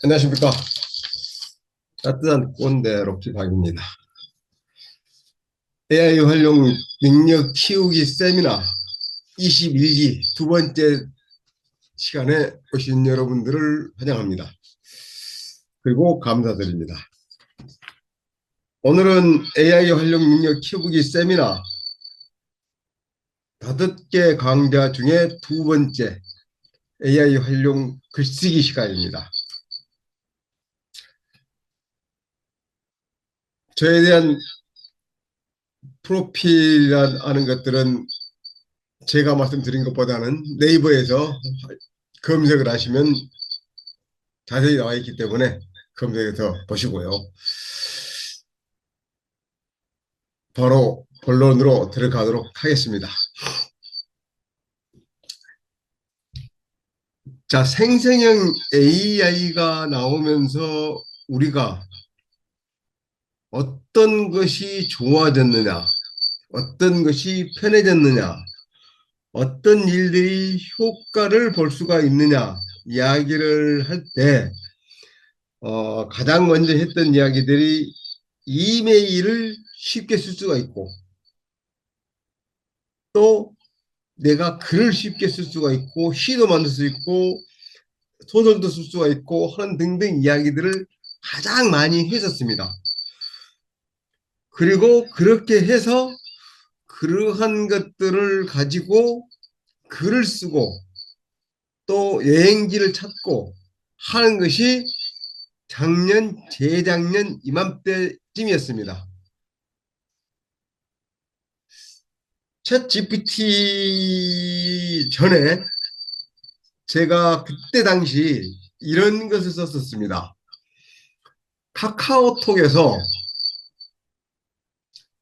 안녕하십니까. 따뜻한 꼰대 록티박입니다. AI 활용 능력 키우기 세미나 21기 두 번째 시간에 오신 여러분들을 환영합니다. 그리고 감사드립니다. 오늘은 AI 활용 능력 키우기 세미나 5개 강좌 중에 두 번째 AI 활용 글쓰기 시간입니다. 저에 대한 프로필이라는 것들은 제가 말씀드린 것보다는 네이버에서 검색을 하시면 자세히 나와 있기 때문에 검색해서 보시고요. 바로 본론으로 들어가도록 하겠습니다. 자, 생성형 AI가 나오면서 우리가 어떤 것이 좋아졌느냐, 어떤 것이 편해졌느냐, 어떤 일들이 효과를 볼 수가 있느냐 이야기를 할 때 가장 먼저 했던 이야기들이 이메일을 쉽게 쓸 수가 있고 또 내가 글을 쉽게 쓸 수가 있고 시도 만들 수 있고 소설도 쓸 수가 있고 하는 등등 이야기들을 가장 많이 했었습니다. 그리고 그렇게 해서 그러한 것들을 가지고 글을 쓰고 또 여행지를 찾고 하는 것이 작년, 재작년 이맘때쯤이었습니다. 챗 GPT 전에 제가 그때 당시 이런 것을 썼었습니다. 카카오톡에서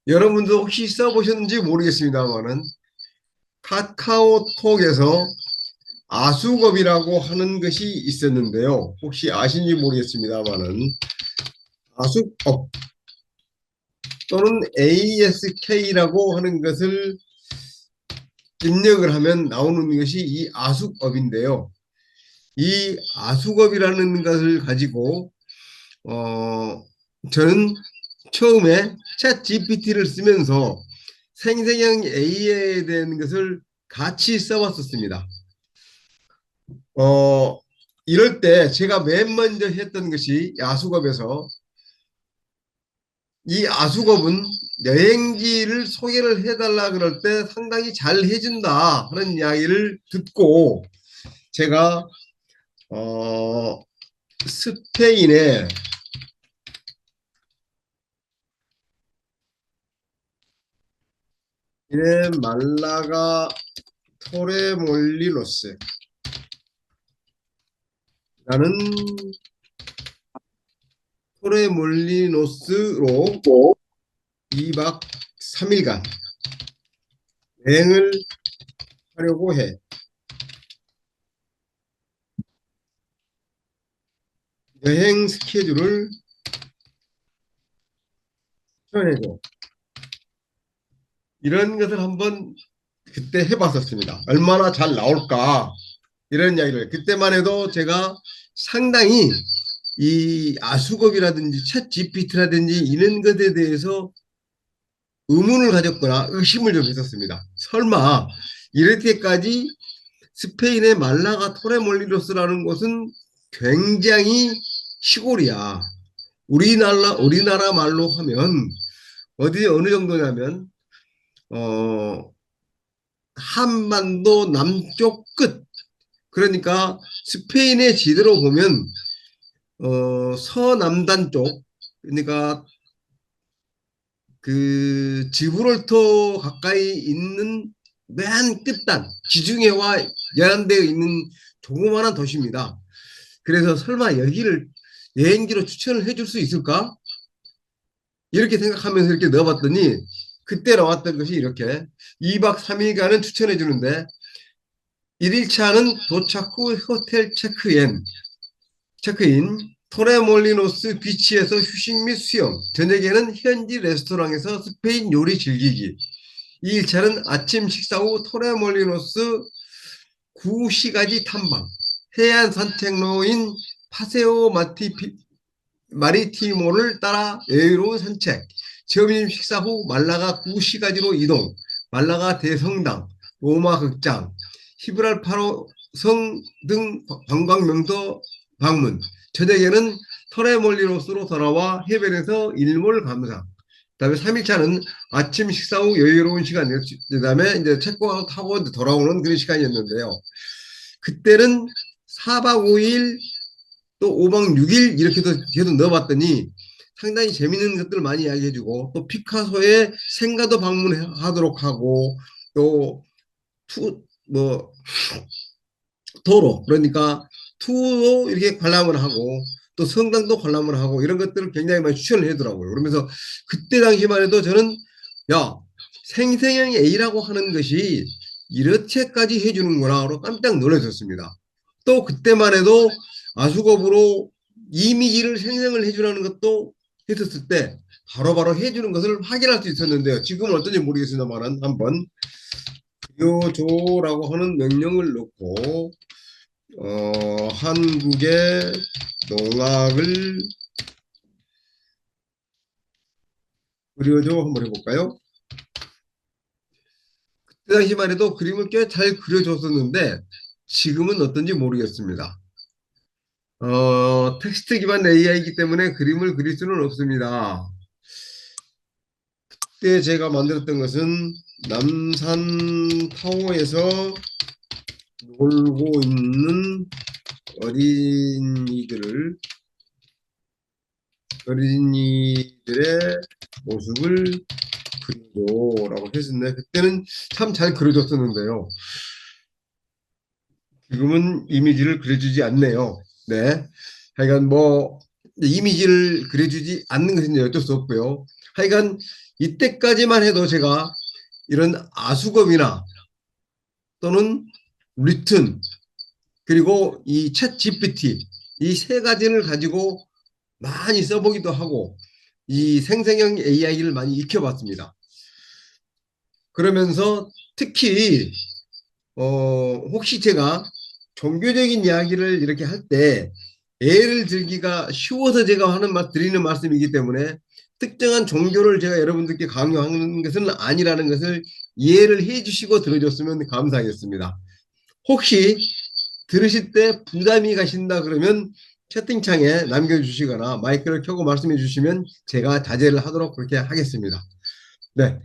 여러분도 혹시 써보셨는지 모르겠습니다만은 카카오톡에서 아수겁이라고 하는 것이 있었는데요. 혹시 아신지 모르겠습니다만은 아수겁 또는 ASK라고 하는 것을 입력을 하면 나오는 것이 이 아수겁인데요. 이 아수겁이라는 것을 가지고 저는 처음에 챗 GPT를 쓰면서 생성형 AI에 대한 것을 같이 써봤었습니다. 이럴 때 제가 맨 먼저 했던 것이 아수겁에서 이 아수겁은 여행지를 소개를 해달라 그럴 때 상당히 잘 해준다 하는 이야기를 듣고 제가 스페인의 말라가 토레몰리노스라는 토레몰리노스로 2박 3일간 여행을 하려고 해. 여행 스케줄을 추천해줘. 이런 것을 한번 그때 해봤었습니다. 얼마나 잘 나올까 이런 이야기를 그때만 해도 제가 상당히 이 아수겁이라든지 챗 GPT라든지 이런 것에 대해서 의문을 가졌거나 의심을 좀 했었습니다. 설마 이렇게까지 스페인의 말라가 토레몰리노스라는 곳은 굉장히 시골이야. 우리나라 말로 하면 어디 어느 정도냐면 어 한반도 남쪽 끝. 그러니까 스페인의 지도로 보면 서남단 쪽 그러니까 그 지브롤터 가까이 있는 맨 끝단 지중해와 연안되어 있는 조그마한 도시입니다. 그래서 설마 여기를 여행지로 추천을 해줄 수 있을까? 이렇게 생각하면서 이렇게 넣어봤더니 그때 나왔던 것이 이렇게 2박 3일간은 추천해 주는데 1일차는 도착 후 호텔 체크인, 토레몰리노스 비치에서 휴식 및 수영, 저녁에는 현지 레스토랑에서 스페인 요리 즐기기. 2일차는 아침 식사 후 토레몰리노스 구시가지 탐방, 해안 산책로인 파세오 마리티모를 따라 여유로운 산책, 점심 식사 후 말라가 구시가지로 이동, 말라가 대성당, 로마 극장, 히브랄파로 성 등 관광 명소 방문, 저녁에는 터레몰리노스로 돌아와 해변에서 일몰 감상. 그다음에 3일차는 아침 식사 후 여유로운 시간이에요. 그다음에 이제 체코하고 타고 돌아오는 그런 시간이었는데요. 그때는 4박 5일 또 5박 6일 이렇게도 계속 넣어봤더니 상당히 재밌는 것들을 많이 이야기해주고 또 피카소의 생가도 방문하도록 하고 또 뭐 도로 그러니까 투도 이렇게 관람을 하고 또 성당도 관람을 하고 이런 것들을 굉장히 많이 추천을 하더라고요. 그러면서 그때 당시만 해도 저는 야 생생형 A라고 하는 것이 이렇게까지 해주는구나 하고 깜짝 놀라셨습니다. 또 그때만 해도 아수겁으로 이미지를 생성을 해주라는 것도 했었을 때 바로바로 해주는 것을 확인할 수 있었는데요. 지금은 어떤지 모르겠습니다만 한번 그려줘라고 하는 명령을 넣고 한국의 농악을 그려줘 한번 해볼까요? 그때 당시만 해도 그림을 꽤 잘 그려줬었는데 지금은 어떤지 모르겠습니다. 텍스트 기반 AI이기 때문에 그림을 그릴 수는 없습니다. 그때 제가 만들었던 것은 남산 타워에서 놀고 있는 어린이들의 모습을 그려라고 했었는데 그때는 참 잘 그려줬었는데요. 지금은 이미지를 그려주지 않네요. 네. 하여간 뭐 이미지를 그려주지 않는 것은 어쩔 수 없고요. 하여간 이때까지만 해도 제가 이런 아수검이나 또는 리튼 그리고 이 챗 GPT 이 세 가지를 가지고 많이 써보기도 하고 이 생성형 AI를 많이 익혀봤습니다. 그러면서 특히 혹시 제가 종교적인 이야기를 이렇게 할 때 예를 들기가 쉬워서 제가 드리는 말씀이기 때문에 특정한 종교를 제가 여러분들께 강요하는 것은 아니라는 것을 이해를 해주시고 들어줬으면 감사하겠습니다. 혹시 들으실 때 부담이 가신다 그러면 채팅창에 남겨주시거나 마이크를 켜고 말씀해 주시면 제가 자제를 하도록 그렇게 하겠습니다. 네,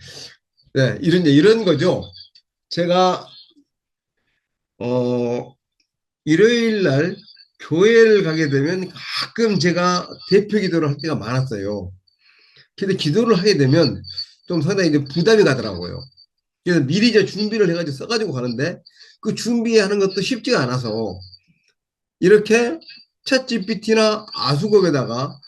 네, 이런 거죠. 제가 일요일 날 교회를 가게 되면 가끔 제가 대표 기도를 할 때가 많았어요. 근데 기도를 하게 되면 좀 상당히 이제 부담이 가더라고요. 그래서 미리 이제 준비를 해가지고 써가지고 가는데 그 준비하는 것도 쉽지가 않아서 이렇게 챗 GPT나 아수겁에다가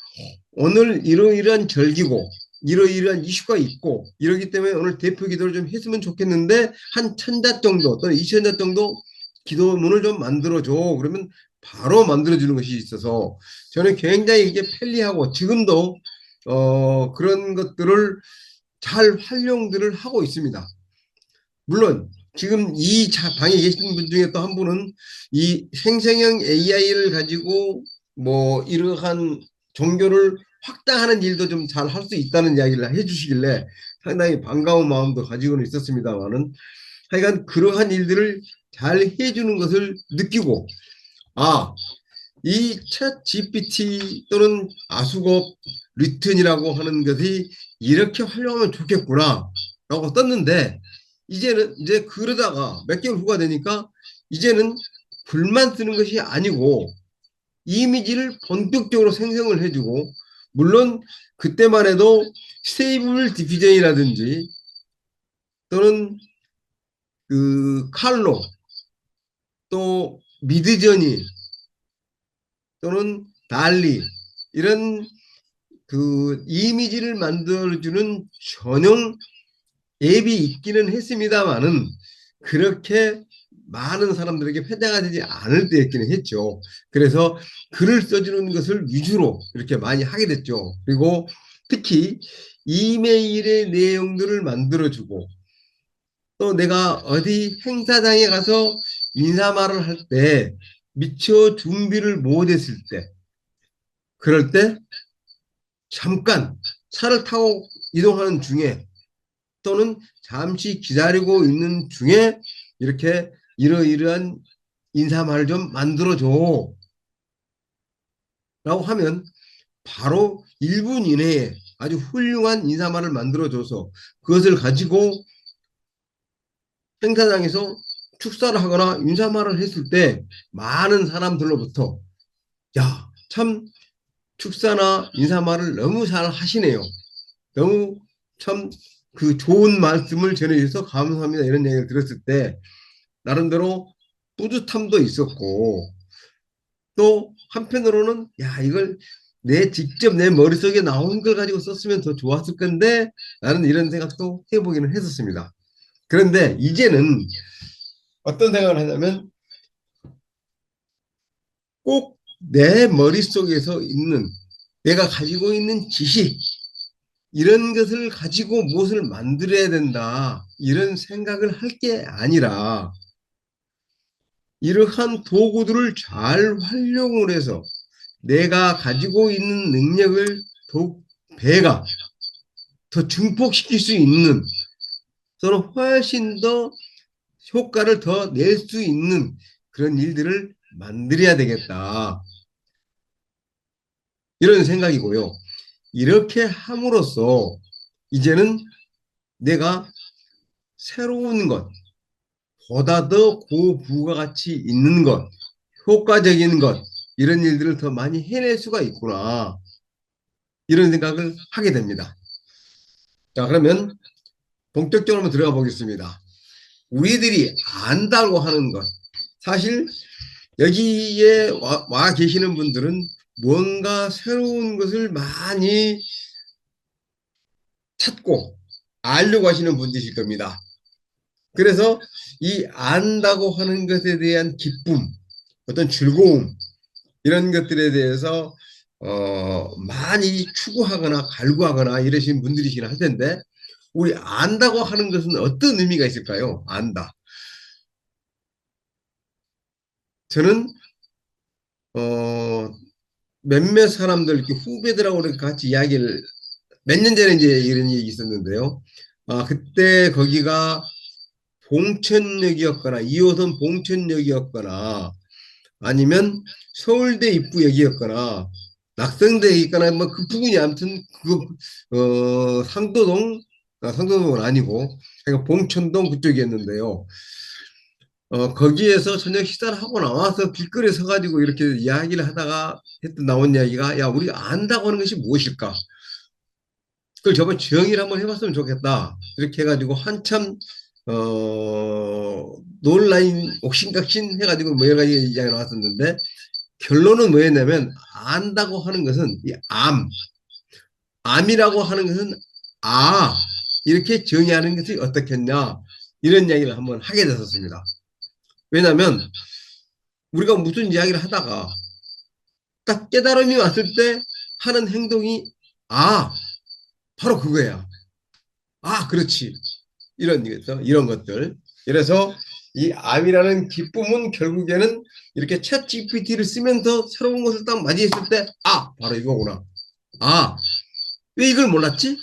오늘 이러이러한 절기고 이러이러한 이슈가 있고 이러기 때문에 오늘 대표 기도를 좀 했으면 좋겠는데 한 1000자 정도 또는 2000자 정도 기도문을 좀 만들어줘. 그러면 바로 만들어주는 것이 있어서 저는 굉장히 이게 편리하고 지금도 그런 것들을 잘 활용들을 하고 있습니다. 물론 지금 이 방에 계신 분 중에 또 한 분은 이 생성형 AI를 가지고 뭐 이러한 종교를 확장하는 일도 좀 잘 할 수 있다는 이야기를 해주시길래 상당히 반가운 마음도 가지고는 있었습니다만은 하여간 그러한 일들을 잘 해주는 것을 느끼고 이 챗 GPT 또는 아수겁 리튼이라고 하는 것이 이렇게 활용하면 좋겠구나 라고 떴는데 이제 그러다가 몇 개월 후가 되니까 이제는 글만 쓰는 것이 아니고 이미지를 본격적으로 생성을 해주고 물론 그때만 해도 스테이블 디퓨전이라든지 또는 그 칼로 또 미드저니 또는 달리 이런 그 이미지를 만들어주는 전용 앱이 있기는 했습니다만은 그렇게 많은 사람들에게 회자가 되지 않을 때였기는 했죠. 그래서 글을 써주는 것을 위주로 이렇게 많이 하게 됐죠. 그리고 특히 이메일의 내용들을 만들어주고 또 내가 어디 행사장에 가서 인사말을 할 때 미처 준비를 못했을 때, 그럴 때 잠깐 차를 타고 이동하는 중에 또는 잠시 기다리고 있는 중에 이렇게 이러이러한 인사말을 좀 만들어줘 라고 하면 바로 1분 이내에 아주 훌륭한 인사말을 만들어줘서 그것을 가지고 행사장에서 축사를 하거나 인사말을 했을 때 많은 사람들로부터 야, 참 축사나 인사말을 너무 잘 하시네요. 너무 참 그 좋은 말씀을 전해주셔서 감사합니다. 이런 얘기를 들었을 때 나름대로 뿌듯함도 있었고 또 한편으로는 야 이걸 내 직접 내 머릿속에 나온 걸 가지고 썼으면 더 좋았을 건데 나는 이런 생각도 해보기는 했었습니다. 그런데 이제는 어떤 생각을 하냐면 꼭 내 머릿속에서 있는 내가 가지고 있는 지식 이런 것을 가지고 무엇을 만들어야 된다 이런 생각을 할 게 아니라 이러한 도구들을 잘 활용을 해서 내가 가지고 있는 능력을 더욱 배가 더 증폭시킬 수 있는 또는 훨씬 더 효과를 더 낼 수 있는 그런 일들을 만들어야 되겠다. 이런 생각이고요. 이렇게 함으로써 이제는 내가 새로운 것, 보다 더 고부가가치 있는 것, 효과적인 것, 이런 일들을 더 많이 해낼 수가 있구나. 이런 생각을 하게 됩니다. 자, 그러면 본격적으로 한번 들어가 보겠습니다. 우리들이 안다고 하는 것. 사실 여기에 와 계시는 분들은 뭔가 새로운 것을 많이 찾고 알려고 하시는 분들이실 겁니다. 그래서 이 안다고 하는 것에 대한 기쁨, 어떤 즐거움, 이런 것들에 대해서 많이 추구하거나 갈구하거나 이러신 분들이시긴 할 텐데 우리 안다고 하는 것은 어떤 의미가 있을까요? 안다. 저는 어, 몇몇 사람들 이렇게 후배들하고 이렇게 같이 이야기를 몇 년 전에 이제 이런 얘기 있었는데요. 아, 그때 거기가 봉천역이었거나 2호선 봉천역이었거나 아니면 서울대 입구역이었거나 낙성대역이었거나 뭐 그 부분이 아무튼 그 상도동 상도동은 아니고 그러니까 봉천동 그쪽이었는데요. 거기에서 저녁 식사를 하고 나와서 길거리에 서가지고 이렇게 이야기를 하다가 했던 나온 이야기가 야 우리 안다고 하는 것이 무엇일까? 그걸 저번 정의를 한번 해봤으면 좋겠다. 이렇게 해가지고 한참 논라인 옥신각신 해가지고 뭐 여러 가지 이야기가 나왔었는데 결론은 뭐였냐면 안다고 하는 것은 이 암이라고 하는 것은 아 이렇게 정의하는 것이 어떻겠냐 이런 이야기를 한번 하게 됐었습니다. 왜냐하면 우리가 무슨 이야기를 하다가 딱 깨달음이 왔을 때 하는 행동이 아 바로 그거야. 아 그렇지. 이런 것들. 그래서 이 암이라는 기쁨은 결국에는 이렇게 챗 GPT를 쓰면서 새로운 것을 딱 맞이했을 때, 아, 바로 이거구나. 아, 왜 이걸 몰랐지?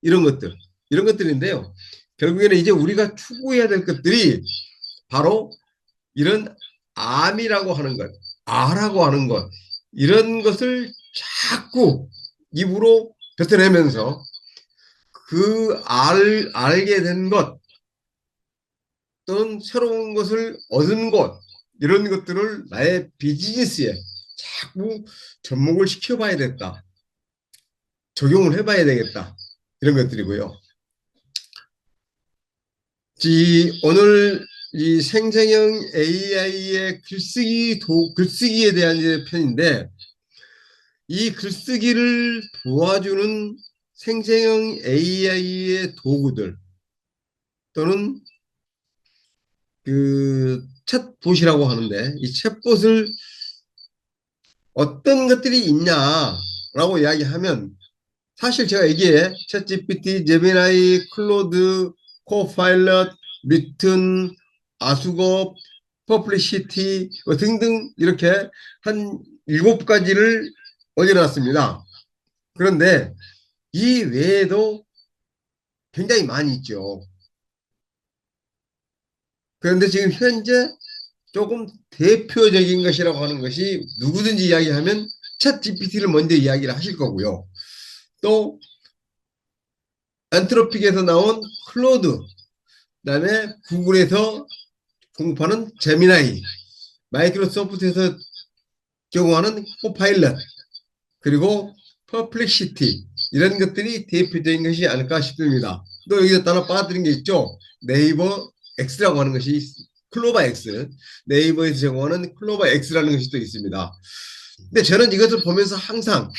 이런 것들. 이런 것들인데요. 결국에는 이제 우리가 추구해야 될 것들이 바로 이런 암이라고 하는 것, 아라고 하는 것, 이런 것을 자꾸 입으로 뱉어내면서 알게 된 것, 또는 새로운 것을 얻은 것 이런 것들을 나의 비즈니스에 자꾸 접목을 시켜봐야 겠다. 적용을 해봐야 되겠다. 이런 것들이고요. 오늘 이 생성형 AI의 글쓰기에 대한 편인데 이 글쓰기를 도와주는 생성형 AI의 도구들 또는 그 챗봇이라고 하는데 이 챗봇을 어떤 것들이 있냐라고 이야기하면 사실 제가 여기에 챗GPT, 제미나이, 클로드, 코파일럿, 리튼, 아수겁, 퍼블리시티 등등 이렇게 한 7가지를 올려놨습니다. 그런데 이 외에도 굉장히 많이 있죠. 그런데 지금 현재 조금 대표적인 것이라고 하는 것이 누구든지 이야기하면 챗 GPT를 먼저 이야기를 하실 거고요. 또 엔트로픽에서 나온 클로드, 그다음에 구글에서 공급하는 제미나이, 마이크로소프트에서 제공하는 코파일럿, 그리고 퍼플렉시티 이런 것들이 대표적인 것이 아닐까 싶습니다. 또 여기서 따로 빠뜨린 게 있죠. 네이버 X라고 하는 것이 클로바 X, 네이버에서 제공하는 클로바 X라는 것이 또 있습니다. 근데 저는 이것을 보면서 항상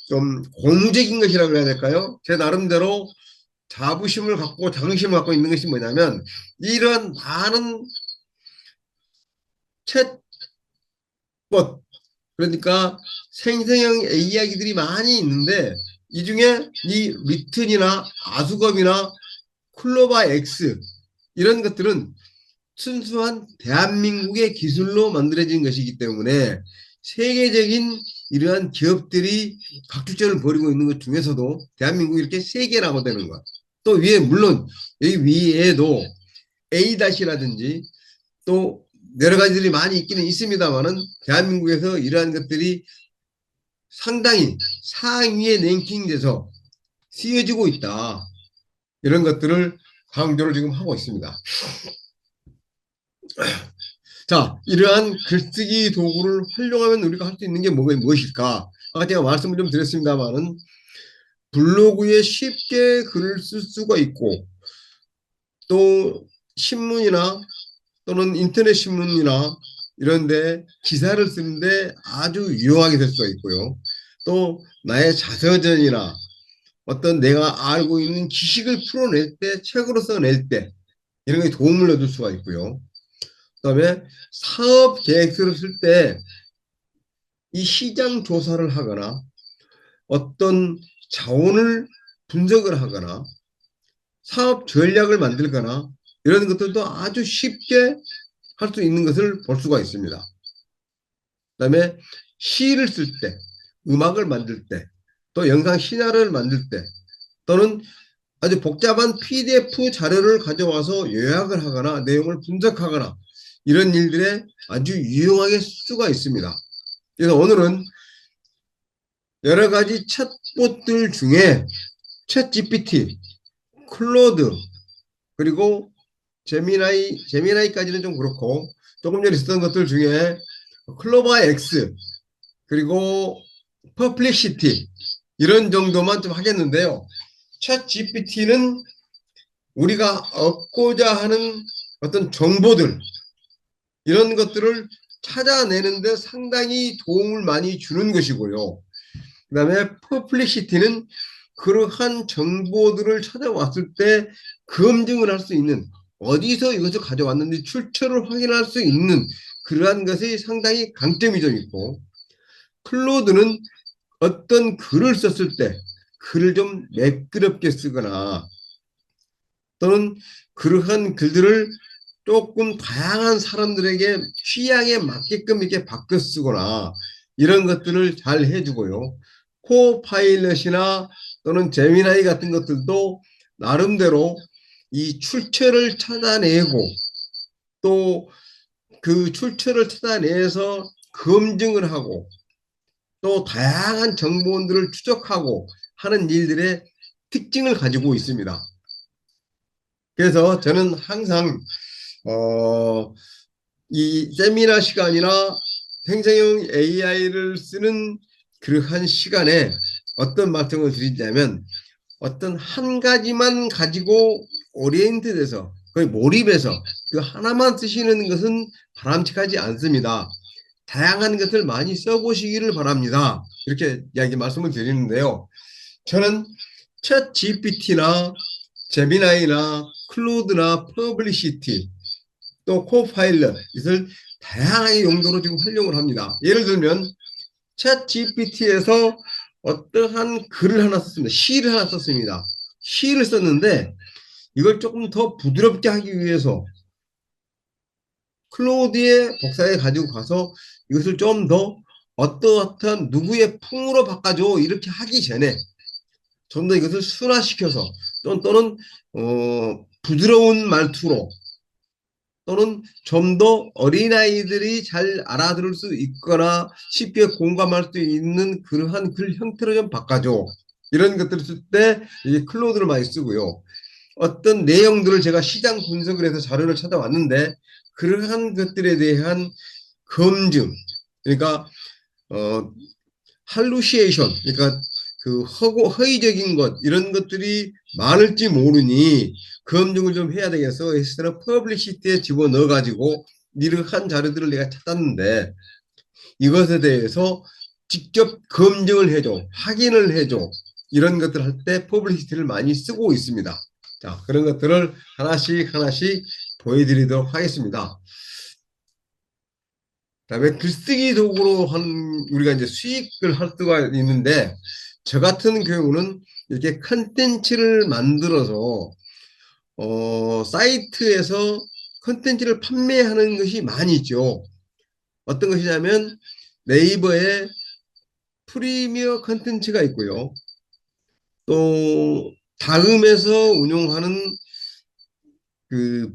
좀 공적인 것이라고 해야 될까요? 제 나름대로 자부심을 갖고 자긍심을 갖고 있는 것이 뭐냐면 이런 많은 챗봇, 그러니까 생성형 AI들이 많이 있는데 이 중에 이 리튼이나 아수검이나 클로바 X 이런 것들은 순수한 대한민국의 기술로 만들어진 것이기 때문에 세계적인 이러한 기업들이 각축전을 벌이고 있는 것 중에서도 대한민국이 이렇게 3개라고 되는 것. 또 위에 물론 여기 위에도 A-라든지 또 여러 가지들이 많이 있기는 있습니다만은 대한민국에서 이러한 것들이 상당히 상위에 랭킹돼서 쓰여지고 있다. 이런 것들을 강조를 지금 하고 있습니다. 자, 이러한 글쓰기 도구를 활용하면 우리가 할 수 있는 게 무엇일까? 아까 제가 말씀을 좀 드렸습니다만은 블로그에 쉽게 글을 쓸 수가 있고 또 신문이나 또는 인터넷 신문이나 이런데 기사를 쓰는데 아주 유용하게 될 수가 있고요. 또 나의 자서전이나 어떤 내가 알고 있는 지식을 풀어낼 때, 책으로 써낼 때 이런 게 도움을 얻을 수가 있고요. 그다음에 사업 계획서를 쓸 때 이 시장 조사를 하거나 어떤 자원을 분석을 하거나 사업 전략을 만들거나 이런 것들도 아주 쉽게 할 수 있는 것을 볼 수가 있습니다. 그다음에 시를 쓸 때, 음악을 만들 때, 또 영상 시나리오를 만들 때, 또는 아주 복잡한 PDF 자료를 가져와서 요약을 하거나 내용을 분석하거나 이런 일들에 아주 유용하게 쓸 수가 있습니다. 그래서 오늘은 여러 가지 챗봇들 중에 챗 GPT, 클로드, 그리고 제미나이까지는 좀 그렇고 조금 전에 있었던 것들 중에 클로바 X, 그리고 퍼플렉시티 이런 정도만 좀 하겠는데요. 챗 GPT는 우리가 얻고자 하는 어떤 정보들 이런 것들을 찾아내는데 상당히 도움을 많이 주는 것이고요. 그 다음에 퍼플렉시티는 그러한 정보들을 찾아왔을 때 검증을 할 수 있는 어디서 이것을 가져왔는지 출처를 확인할 수 있는 그러한 것이 상당히 강점이 좀 있고 클로드는 어떤 글을 썼을 때 글을 좀 매끄럽게 쓰거나 또는 그러한 글들을 조금 다양한 사람들에게 취향에 맞게끔 이렇게 바꿔 쓰거나 이런 것들을 잘 해주고요. 코파일럿이나 또는 제미나이 같은 것들도 나름대로 이 출처를 찾아내고 또 그 출처를 찾아내서 검증을 하고 또 다양한 정보원들을 추적하고 하는 일들의 특징을 가지고 있습니다. 그래서 저는 항상 이 세미나 시간이나 생성형 AI를 쓰는 그러한 시간에 어떤 말씀을 드리자면 어떤 한 가지만 가지고 오리엔트 돼서 거의 몰입해서 그 하나만 쓰시는 것은 바람직하지 않습니다. 다양한 것을 많이 써보시기를 바랍니다. 이렇게 말씀을 드리는데요. 저는 챗 GPT나 제미나이나 클로드나 퍼블리시티 또 코파일럿 이것을 다양하게 용도로 지금 활용을 합니다. 예를 들면 챗 GPT에서 어떠한 글을 하나 썼습니다. 시를 하나 썼습니다. 시를 썼는데 이걸 조금 더 부드럽게 하기 위해서 클로드에 복사해 가지고 가서 이것을 좀 더 어떠한 누구의 풍으로 바꿔줘 이렇게 하기 전에 좀 더 이것을 순화시켜서 또는 부드러운 말투로 또는 좀 더 어린아이들이 잘 알아들을 수 있거나 쉽게 공감할 수 있는 그러한 글 형태로 좀 바꿔줘. 이런 것들을 쓸 때 이 클로드를 많이 쓰고요. 어떤 내용들을 제가 시장 분석을 해서 자료를 찾아왔는데 그러한 것들에 대한 검증, 그러니까 어, 할루시에이션, 그러니까 그 허위적인 것 이런 것들이 많을지 모르니 검증을 좀 해야 되겠어. 해서 퍼블리시티에 집어넣어 가지고 이러한 자료들을 내가 찾았는데 이것에 대해서 직접 검증을 해줘, 확인을 해줘. 이런 것들 할 때 퍼블리시티를 많이 쓰고 있습니다. 자, 그런 것들을 하나씩 하나씩 보여드리도록 하겠습니다. 그다음에 글쓰기 도구로 우리가 이제 수익을 할 수가 있는데 저 같은 경우는 이렇게 컨텐츠를 만들어서 사이트에서 컨텐츠를 판매하는 것이 많이 있죠. 어떤 것이냐면 네이버에 프리미어 컨텐츠가 있고요. 또 다음에서 운용하는 그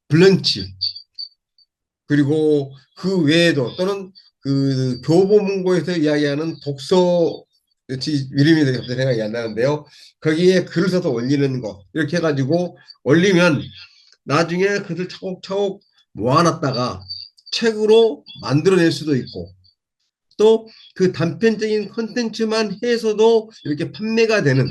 블런치 그리고 그 외에도 또는 그 교보문고에서 이야기하는 독서 이름이 갑자기 생각이 안 나는데요. 거기에 글을 써서 올리는 거 이렇게 해가지고 올리면 나중에 그것을 차곡차곡 모아놨다가 책으로 만들어낼 수도 있고 또 그 단편적인 컨텐츠만 해서도 이렇게 판매가 되는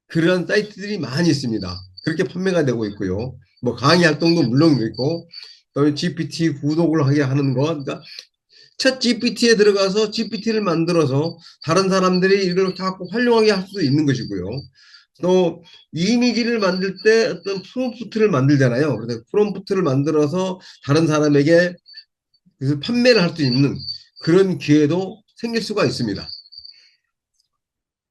그런 사이트들이 많이 있습니다. 그렇게 판매가 되고 있고요. 뭐 강의 활동도 물론 있고 또 GPT 구독을 하게 하는 거 그러니까 챗 GPT에 들어가서 GPT를 만들어서 다른 사람들이 이걸 갖고 활용하게 할 수도 있는 것이고요. 또 이미지를 만들 때 어떤 프롬프트를 만들잖아요. 그래서 프롬프트를 만들어서 다른 사람에게 그래서 판매를 할 수 있는 그런 기회도 생길 수가 있습니다.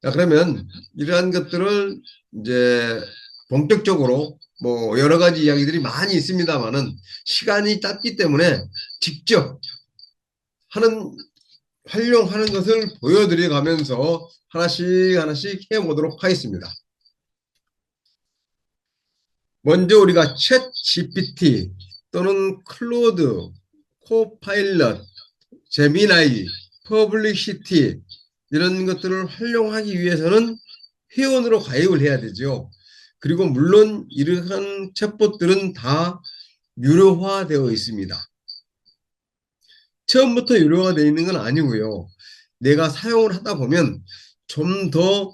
자, 그러면 이러한 것들을 이제 본격적으로 뭐 여러 가지 이야기들이 많이 있습니다만은 시간이 짧기 때문에 직접 하는 활용하는 것을 보여드려 가면서 하나씩 하나씩 해보도록 하겠습니다. 먼저 우리가 챗 GPT 또는 클로드, 코파일럿, 제미나이, 퍼블리시티 이런 것들을 활용하기 위해서는 회원으로 가입을 해야 되죠. 그리고 물론 이러한 챗봇들은 다 유료화되어 있습니다. 처음부터 유료화 되어 있는 건 아니고요. 내가 사용을 하다 보면 좀 더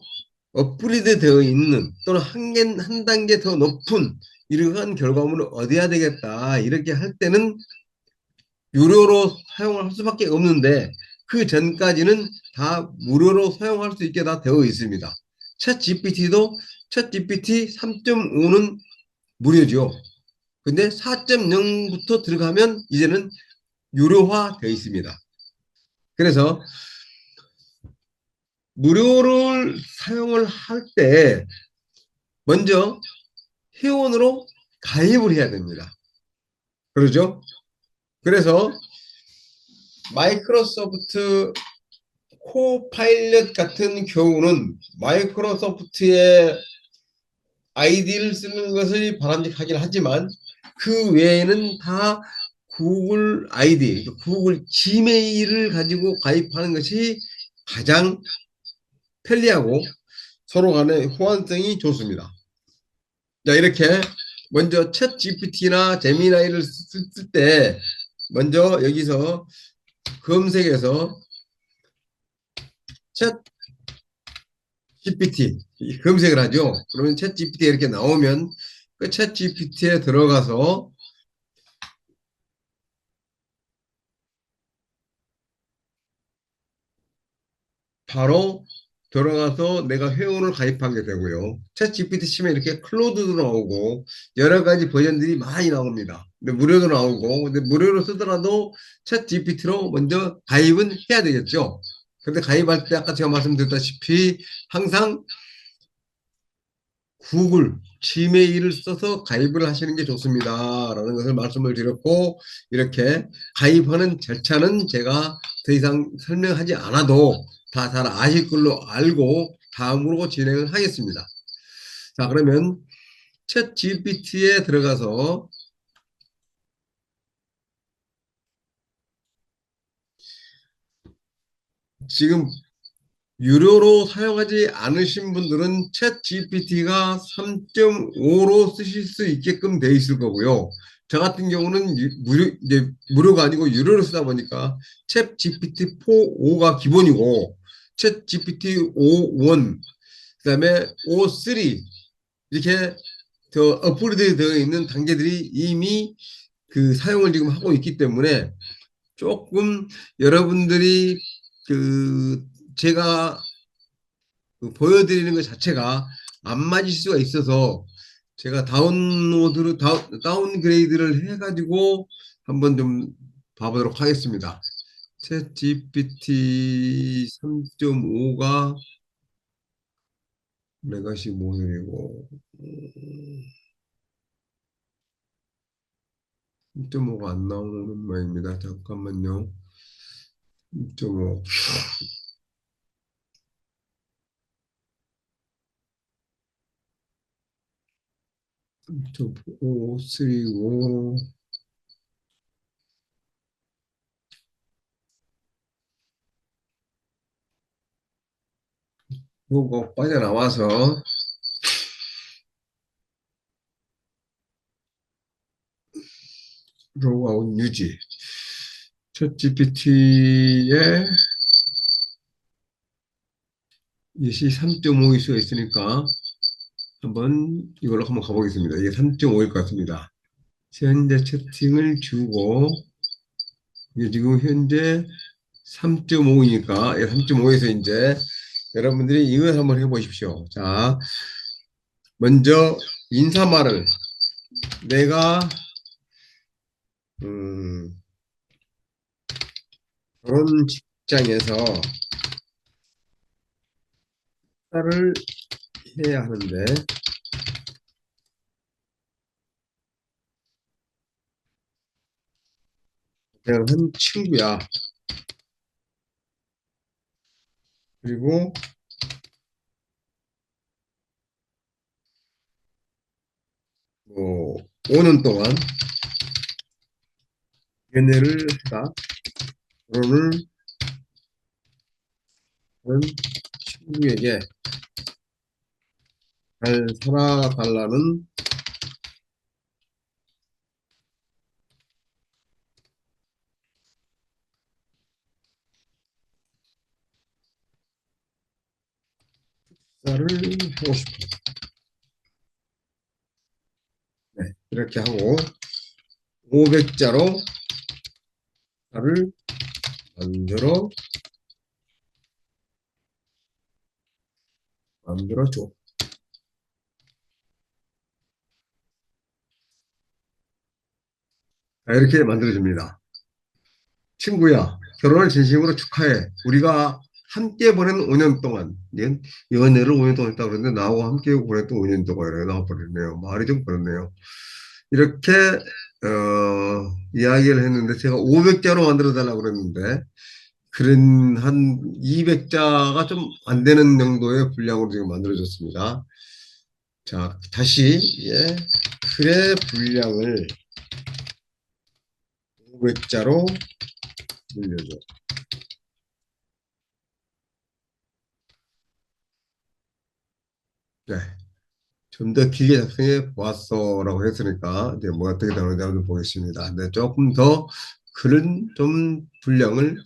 업그레이드 되어 있는 또는 한 단계 더 높은 이러한 결과물을 얻어야 되겠다. 이렇게 할 때는 유료로 사용을 할 수밖에 없는데 그 전까지는 다 무료로 사용할 수 있게 다 되어 있습니다. 챗 GPT도 챗 GPT 3.5는 무료죠. 근데 4.0부터 들어가면 이제는 유료화 되어 있습니다. 그래서 무료를 사용을 할 때 먼저 회원으로 가입을 해야 됩니다. 그러죠? 그래서 마이크로소프트 코파일럿 같은 경우는 마이크로소프트의 아이디를 쓰는 것이 바람직하긴 하지만 그 외에는 다 구글 아이디, 구글 지메일을 가지고 가입하는 것이 가장 편리하고 서로 간의 호환성이 좋습니다. 자, 이렇게 먼저 챗 GPT나 제미나이를 쓸 때 먼저 여기서 검색해서 챗 GPT 검색을 하죠. 그러면 챗 GPT 이렇게 나오면 그 챗 GPT에 들어가서 바로 들어가서 내가 회원을 가입하게 되고요. 챗 GPT 치면 이렇게 클로드도 나오고 여러 가지 버전들이 많이 나옵니다. 근데 무료도 나오고 근데 무료로 쓰더라도 챗 GPT로 먼저 가입은 해야 되겠죠. 근데 가입할 때 아까 제가 말씀드렸다시피 항상 구글, 지메일을 써서 가입을 하시는 게 좋습니다. 라는 것을 말씀을 드렸고, 이렇게 가입하는 절차는 제가 더 이상 설명하지 않아도 다 잘 아실 걸로 알고 다음으로 진행을 하겠습니다. 자, 그러면 챗 GPT에 들어가서 지금 유료로 사용하지 않으신 분들은 챗 GPT가 3.5로 쓰실 수 있게끔 돼 있을 거고요. 저 같은 경우는 이제 무료가 아니고 유료로 쓰다 보니까 챗 GPT 4.5가 기본이고 챗 GPT 5.1 그다음에 5.3 이렇게 저 업그레이드 되어 있는 단계들이 이미 그 사용을 지금 하고 있기 때문에 조금 여러분들이 그 제가 그 보여드리는 것 자체가 안 맞을 수가 있어서 제가 다운그레이드를 해가지고 한번 좀 봐보도록 하겠습니다. 챗 GPT 3.5가 레가시 모델이고 3.5가 안 나오는 모양입니다. 잠깐만요. 3.5 3.5 3.5 요거 빠져나와서 로그아웃 유지 챗 GPT의 이것이 3.5일 수가 있으니까 한번 이걸로 한번 가보겠습니다. 이게 3.5일 것 같습니다. 현재 채팅을 주고 이게 지금 현재 3.5이니까 3.5에서 이제 여러분들이 이걸 한번 해보십시오. 자, 먼저 인사말을 내가 음, 결혼 직장에서 식사를 해야 하는데 그냥 한 친구야. 그리고 뭐 5년 동안 연애를 하다 결혼을 한 친구에게 잘 살아달라는 식사를 하고 싶어. 네, 이렇게 하고 500자로 식사를 만들어줘. 자, 이렇게 만들어줍니다. 친구야, 결혼을 진심으로 축하해. 우리가 함께 보낸 5년 동안, 연애를 5년 동안 했다고 그러는데, 나하고 함께 보냈던 5년 동안 이렇게 나와버렸네요. 말이 좀 그렇네요. 이렇게, 이야기를 했는데, 제가 500자로 만들어 달라고 그랬는데, 그런 한 200자가 좀 안 되는 정도의 분량으로 지금 만들어졌습니다. 자, 다시, 예, 글의 분량을 500자로 늘려줘. 네. 좀 더 길게 작성해 보았어라고 했으니까 이제 뭐 어떻게 나오는지 한번 보겠습니다. 근데 조금 더 글은 좀 분량을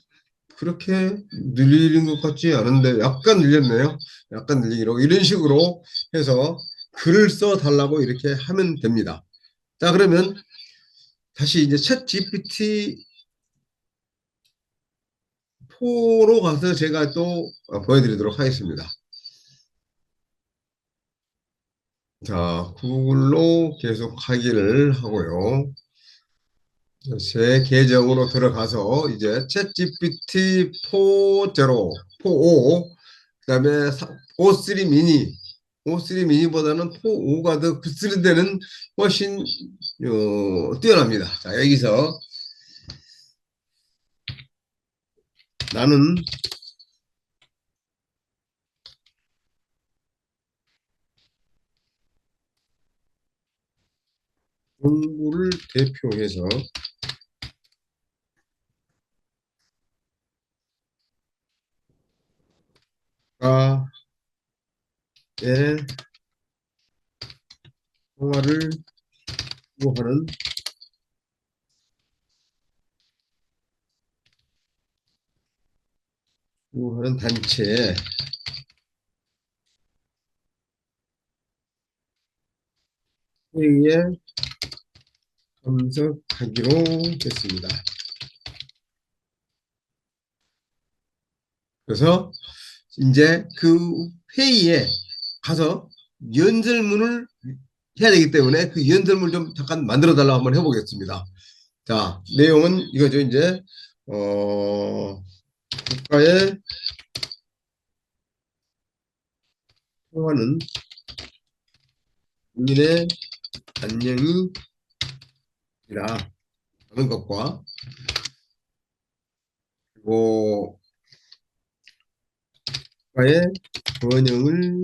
그렇게 늘리는 것 같지 않은데 약간 늘렸네요. 약간 늘리기로 이런 식으로 해서 글을 써 달라고 이렇게 하면 됩니다. 자, 그러면 다시 이제 챗 GPT 4로 가서 제가 또 보여드리도록 하겠습니다. 자, 구글로 계속 하기를 하고요. 제 계정으로 들어가서 이제 챗 GPT 4.0, 4.5, 그다음에 4.3 미니 O3 미니보다는 4.5가 더 굿스린데는 훨씬 뛰어납니다. 자, 여기서 나는 정부를 대표해서 국가의 평화를 추구하는 단체에 회의에 참석하기로 했습니다. 그래서 이제 그 회의에 가서 연설문을 해야 되기 때문에 그 연설문 좀 잠깐 만들어 달라고 한번 해보겠습니다. 자, 내용은 이거죠. 이제 국가의 평화는 국민의 안녕이라 하는 것과, 그리고 국가의 번영을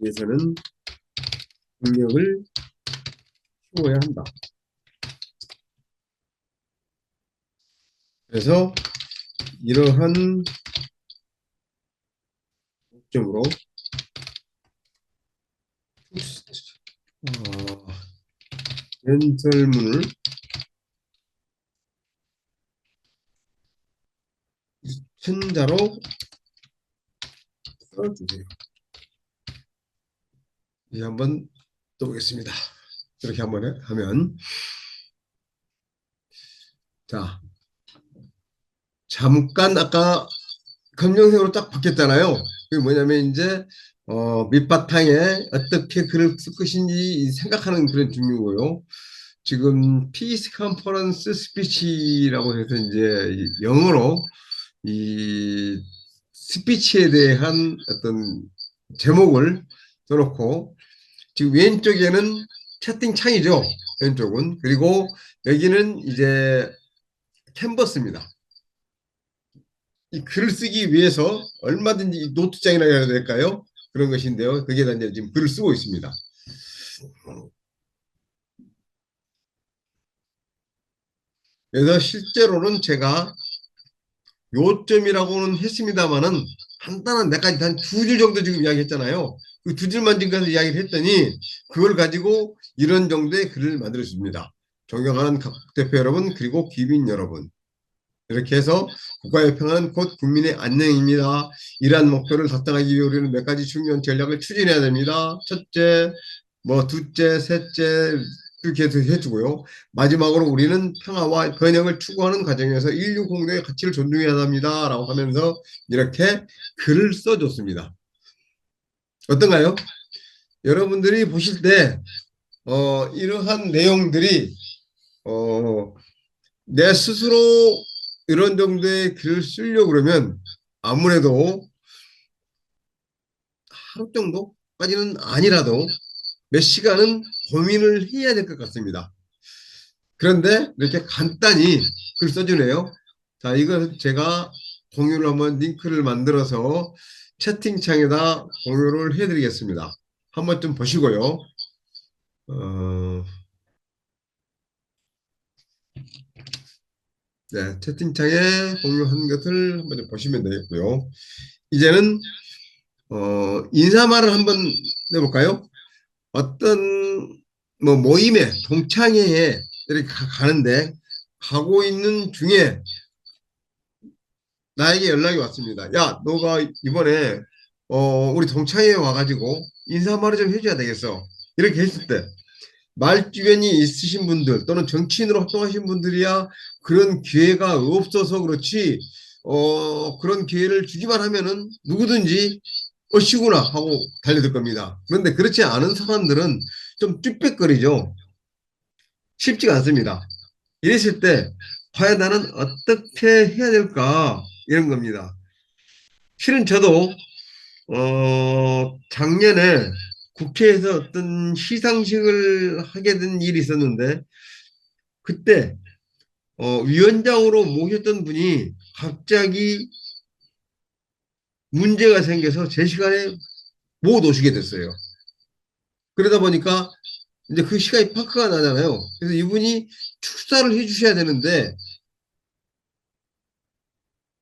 위해서는 능력을 키워야 한다. 그래서 이러한 목적으로 연설문을 천자로 써주세요. 이제 한번 떠보겠습니다. 이렇게 한번 하면, 자, 잠깐 아까 검정색으로 딱 바뀌었잖아요. 그게 뭐냐면 이제 밑바탕에 어떻게 글을 쓸 것인지 생각하는 그런 중요고요. 지금 피스 컨퍼런스 스피치라고 해서 이제 영어로 이 스피치에 대한 어떤 제목을 써놓고, 지금 왼쪽에는 채팅창이죠. 왼쪽은. 그리고 여기는 이제 캔버스입니다. 이 글을 쓰기 위해서 얼마든지 노트장이라 해야 될까요? 그런 것인데요. 거기에다 이제 지금 글을 쓰고 있습니다. 그래서 실제로는 제가 요점이라고는 했습니다만은 간단한 몇 가지 한 두 줄 정도 지금 이야기했잖아요. 그 두 줄만 지금 가서 이야기를 했더니 그걸 가지고 이런 정도의 글을 만들어줍니다. 존경하는 각 대표 여러분, 그리고 귀빈 여러분, 이렇게 해서 국가의 평화는 곧 국민의 안녕입니다. 이러한 목표를 달성하기 위해 우리는 몇 가지 중요한 전략을 추진해야 됩니다. 첫째, 뭐 둘째, 셋째, 이렇게 해주고요. 마지막으로 우리는 평화와 번영을 추구하는 과정에서 인류 공동의 가치를 존중해야 합니다. 라고 하면서 이렇게 글을 써줬습니다. 어떤가요? 여러분들이 보실 때 이러한 내용들이 내 스스로 이런 정도의 글을 쓰려고 그러면 아무래도 하루 정도까지는 아니라도 몇 시간은 고민을 해야 될 것 같습니다. 그런데 이렇게 간단히 글 써주네요. 자, 이거 제가 공유를 한번 링크를 만들어서 채팅창에다 공유를 해드리겠습니다. 한번 좀 보시고요. 네, 채팅창에 공유한 것을 한번 좀 보시면 되겠고요. 이제는 인사말을 한번 내볼까요? 어떤 뭐 모임에 동창회에 이렇게 가는데 가고 있는 중에 나에게 연락이 왔습니다. 야, 너가 이번에 우리 동창회에 와가지고 인사말을 좀 해줘야 되겠어. 이렇게 했을 때 말주변이 있으신 분들 또는 정치인으로 활동하신 분들이야 그런 기회가 없어서 그렇지, 그런 기회를 주기만 하면은 누구든지 어시구나 하고 달려들 겁니다. 그런데 그렇지 않은 사람들은 좀 쭈뼛거리죠. 쉽지가 않습니다. 이랬을 때 과연 나는 어떻게 해야 될까, 이런 겁니다. 실은 저도 작년에 국회에서 어떤 시상식을 하게 된 일이 있었는데 그때 위원장으로 모셨던 분이 갑자기 문제가 생겨서 제 시간에 못 오시게 됐어요. 그러다 보니까 이제 그 시간이 파크가 나잖아요. 그래서 이분이 축사를 해주셔야 되는데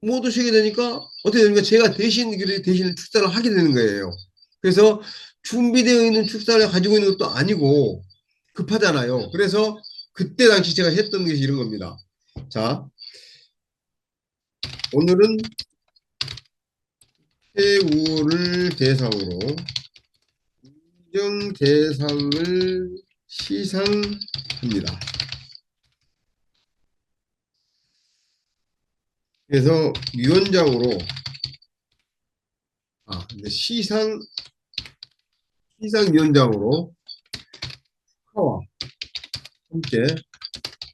못 오시게 되니까 어떻게 됩니까? 제가 대신 축사를 하게 되는 거예요. 그래서 준비되어 있는 축사를 가지고 있는 것도 아니고 급하잖아요. 그래서 그때 당시 제가 했던 것이 이런 겁니다. 자, 오늘은 최우를 대상으로 인정 대상을 시상합니다. 그래서 위원장으로 근데 시상위원장으로 축하와 함께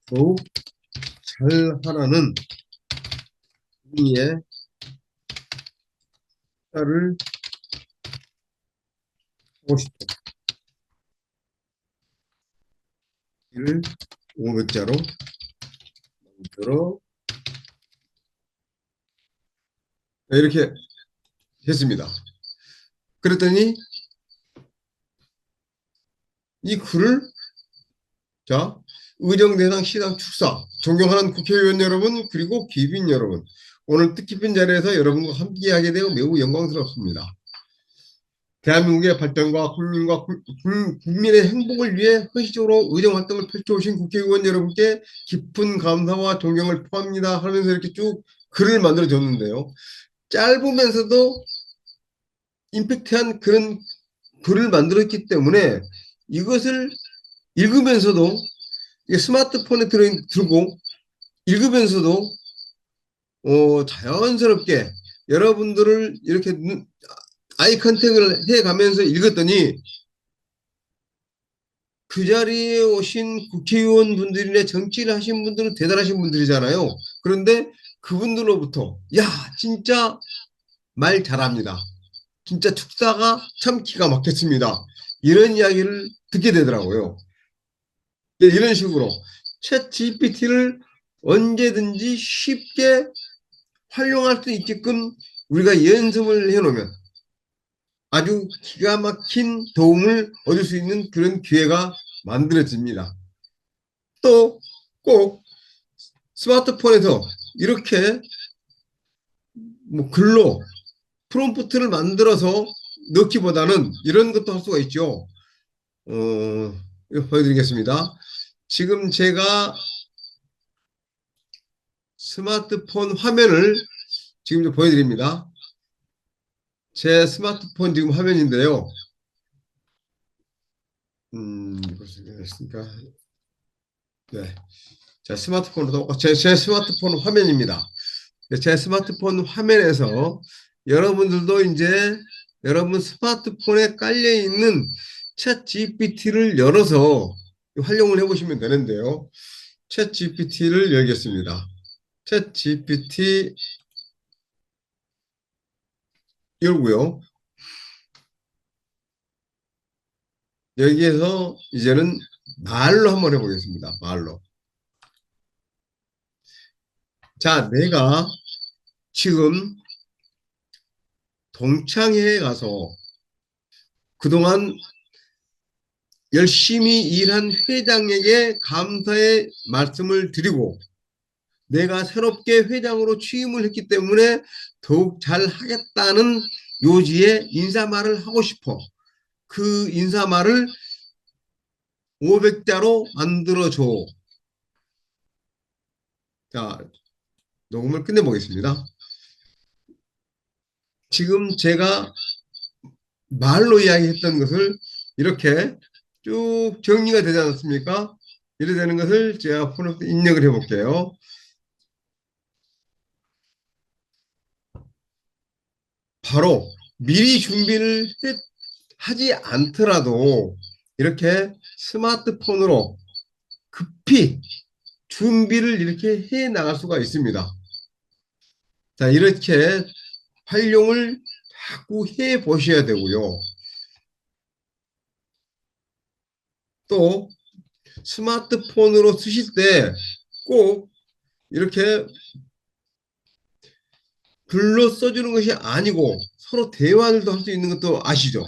더욱 잘하라는 의미의 축사를 하고 싶다. 이를 500자로 만들어 이렇게 했습니다. 그랬더니 이 글을 자 의정대상 시상 축사 존경하는 국회의원 여러분 그리고 귀빈 여러분 오늘 뜻깊은 자리에서 여러분과 함께하게 되어 매우 영광스럽습니다. 대한민국의 발전과 국민의 행복을 위해 헌신적으로 의정활동을 펼쳐오신 국회의원 여러분께 깊은 감사와 존경을 표합니다 하면서 이렇게 쭉 글을 만들어 줬는데요. 짧으면서도 임팩트한 그런 글을 만들었기 때문에 이것을 읽으면서도 스마트폰에 들고 읽으면서도 자연스럽게 여러분들을 이렇게 아이 컨택을 해가면서 읽었더니 그 자리에 오신 국회의원분들이나 정치를 하신 분들은 대단하신 분들이잖아요. 그런데 그분들로부터 야 진짜 말 잘합니다. 진짜 축사가 참 기가 막혔습니다. 이런 이야기를 듣게 되더라고요. 이런 식으로 챗 GPT를 언제든지 쉽게 활용할 수 있게끔 우리가 연습을 해놓으면 아주 기가 막힌 도움을 얻을 수 있는 그런 기회가 만들어집니다. 또 꼭 스마트폰에서 이렇게 뭐 글로 프롬프트를 만들어서 넣기보다는 이런 것도 할 수가 있죠. 이거 보여드리겠습니다. 지금 제가 스마트폰 화면을 지금 좀 보여드립니다. 제 스마트폰 지금 화면인데요. 됐습니까? 네. 제 스마트폰으로 제 스마트폰 화면입니다. 제 스마트폰 화면에서 여러분들도 이제 여러분 스마트폰에 깔려 있는 챗 GPT를 열어서 활용을 해보시면 되는데요. 챗 GPT를 열겠습니다. 챗 GPT 열고요. 여기에서 이제는 말로 한번 해보겠습니다. 말로. 자, 내가 지금 동창회에 가서 그동안 열심히 일한 회장에게 감사의 말씀을 드리고 내가 새롭게 회장으로 취임을 했기 때문에 더욱 잘 하겠다는 요지의 인사말을 하고 싶어. 그 인사말을 500자로 만들어줘. 자, 녹음을 끝내보겠습니다. 지금 제가 말로 이야기했던 것을 이렇게 쭉 정리가 되지 않았습니까? 이래 되는 것을 제가 폰으로 입력을 해볼게요. 바로 미리 준비를 하지 않더라도 이렇게 스마트폰으로 급히 준비를 이렇게 해 나갈 수가 있습니다. 자, 이렇게 활용을 자꾸 해 보셔야 되고요. 또 스마트폰으로 쓰실 때 꼭 이렇게 글로 써주는 것이 아니고 서로 대화를 할 수 있는 것도 아시죠?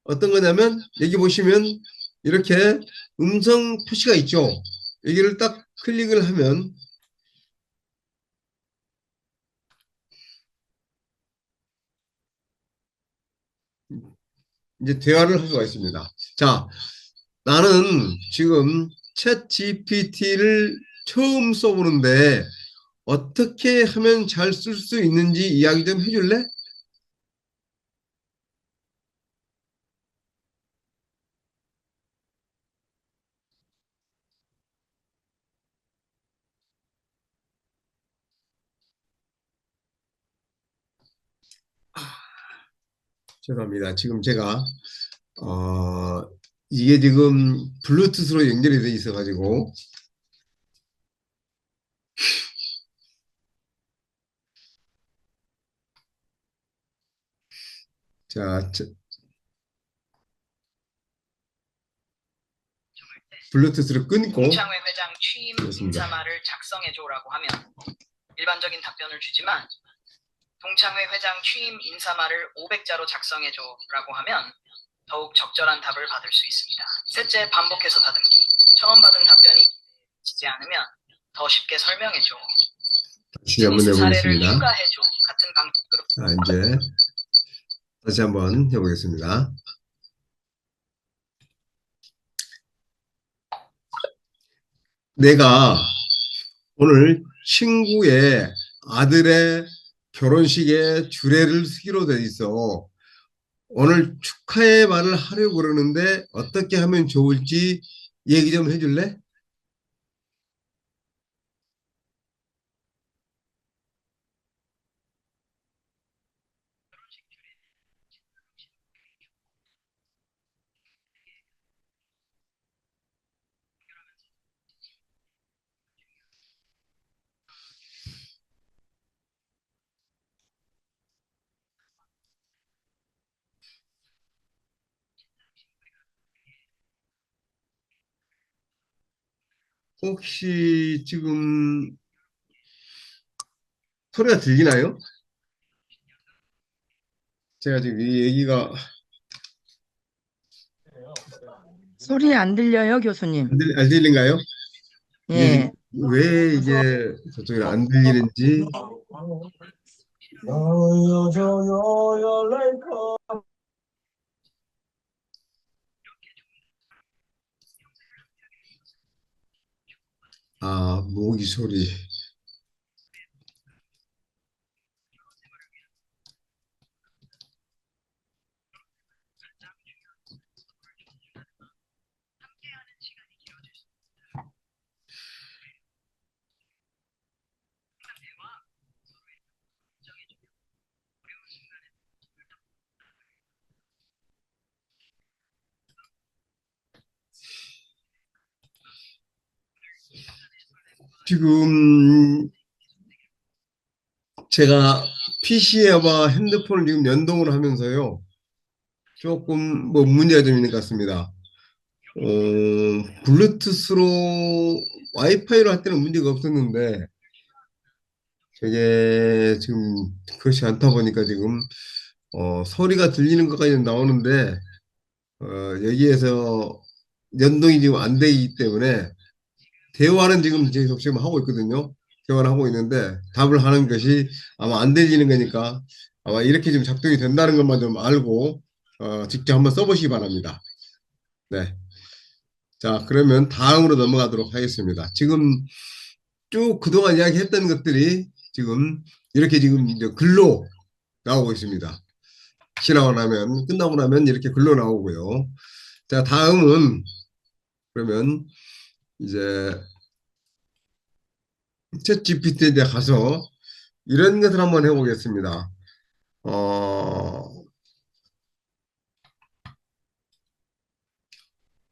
어떤 거냐면 여기 보시면 이렇게 음성 표시가 있죠. 여기를 딱 클릭을 하면 이제 대화를 할 수가 있습니다. 자, 나는 지금 챗 GPT를 처음 써보는데 어떻게 하면 잘 쓸 수 있는지 이야기 좀 해줄래? 죄송합니다. 지금 제가 이게 지금 블루투스로 연결이 돼 있어가지고 자, 블루투스를 끊고 동창회 회장 취임 그렇습니다. 인사말을 작성해줘라고 하면 일반적인 답변을 주지만 동창회 회장 취임 인사말을 500자로 작성해줘라고 하면 더욱 적절한 답을 받을 수 있습니다. 셋째, 반복해서 다듬기. 처음 받은 답변이 지지 않으면 더 쉽게 설명해줘. 다시 한번 사례를 해보겠습니다. 추가해줘. 같은 방식으로. 자, 이제 다시 한번 해보겠습니다. 내가 오늘 친구의 아들의 결혼식에 주례를 쓰기로 돼 있어. 오늘 축하의 말을 하려고 그러는데 어떻게 하면 좋을지 얘기 좀 해줄래? 혹시 지금 소리가 들리나요? 제가 지금 이 얘기가 소리 안 들려요, 교수님. 안 들린가요? 이게 예. 지금 왜 이게 저쪽에 안 들리는지. 아, 모기 소리. 지금 제가 PC와 핸드폰을 지금 연동을 하면서요. 조금 뭐 문제가 좀 있는 것 같습니다. 블루투스로 와이파이로 할 때는 문제가 없었는데 저게 지금 그것이 않다 보니까 지금 소리가 들리는 것까지는 나오는데 어, 여기에서 연동이 지금 안 되기 때문에 대화는 지금 계속 지금 하고 있거든요. 대화를 하고 있는데 답을 하는 것이 아마 안 들리는 거니까 아마 이렇게 좀 작동이 된다는 것만 좀 알고 직접 한번 써보시기 바랍니다. 네. 자, 그러면 다음으로 넘어가도록 하겠습니다. 지금 쭉 그동안 이야기했던 것들이 지금 이렇게 지금 이제 글로 나오고 있습니다. 지나고 나면, 끝나고 나면 이렇게 글로 나오고요. 자, 다음은 그러면 이제 챗 GPT에 가서 이런 것을 한번 해보겠습니다.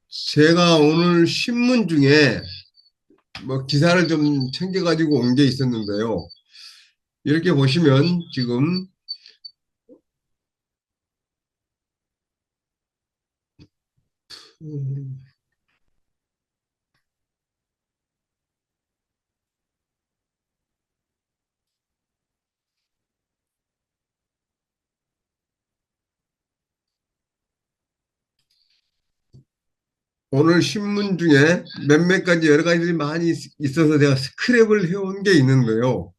제가 오늘 신문 중에 뭐 기사를 좀 챙겨가지고 온 게 있었는데요. 이렇게 보시면 지금 음, 오늘 신문 중에 몇몇 가지 여러 가지들이 많이 있어서 제가 스크랩을 해온 게 있는데요.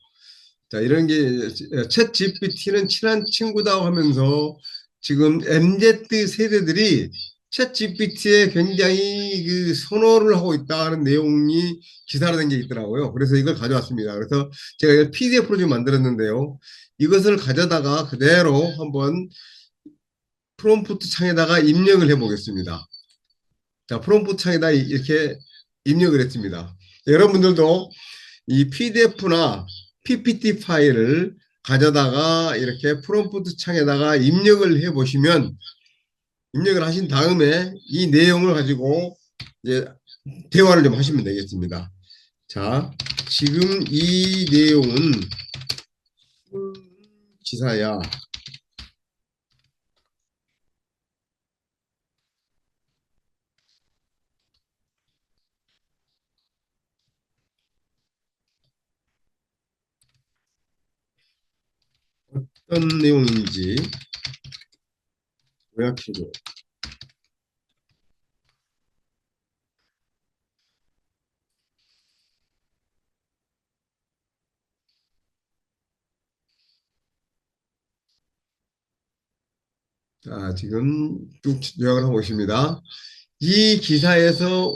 자, 이런 게, 챗 GPT는 친한 친구다 하면서 지금 MZ 세대들이 챗 GPT에 굉장히 그 선호를 하고 있다는 내용이 기사로 된 게 있더라고요. 그래서 이걸 가져왔습니다. 그래서 제가 이걸 PDF로 좀 만들었는데요. 이것을 가져다가 그대로 한번 프롬프트 창에다가 입력을 해 보겠습니다. 자, 프롬프트 창에다 이렇게 입력을 했습니다. 여러분들도 이 PDF나 PPT 파일을 가져다가 이렇게 프롬프트 창에다가 입력을 해 보시면 입력을 하신 다음에 이 내용을 가지고 이제 대화를 좀 하시면 되겠습니다. 자, 지금 이 내용은 기사야. 어떤 내용인지 요약해줘. 자, 지금 쭉 요약을 하고 있습니다. 이 기사에서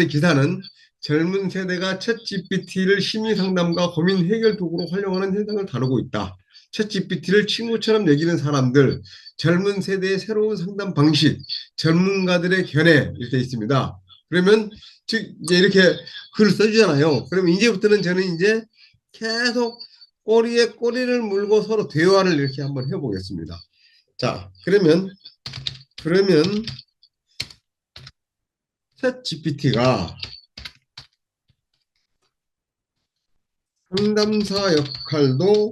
기사는 젊은 세대가 챗 GPT를 심리 상담과 고민 해결 도구로 활용하는 현상을 다루고 있다. 챗 GPT를 친구처럼 여기는 사람들, 젊은 세대의 새로운 상담 방식, 전문가들의 견해 이렇게 있습니다. 그러면 즉 이제 이렇게 글을 써주잖아요. 그러면 이제부터는 저는 이제 계속 꼬리에 꼬리를 물고 서로 대화를 이렇게 한번 해보겠습니다. 자, 그러면 챗 GPT가 상담사 역할도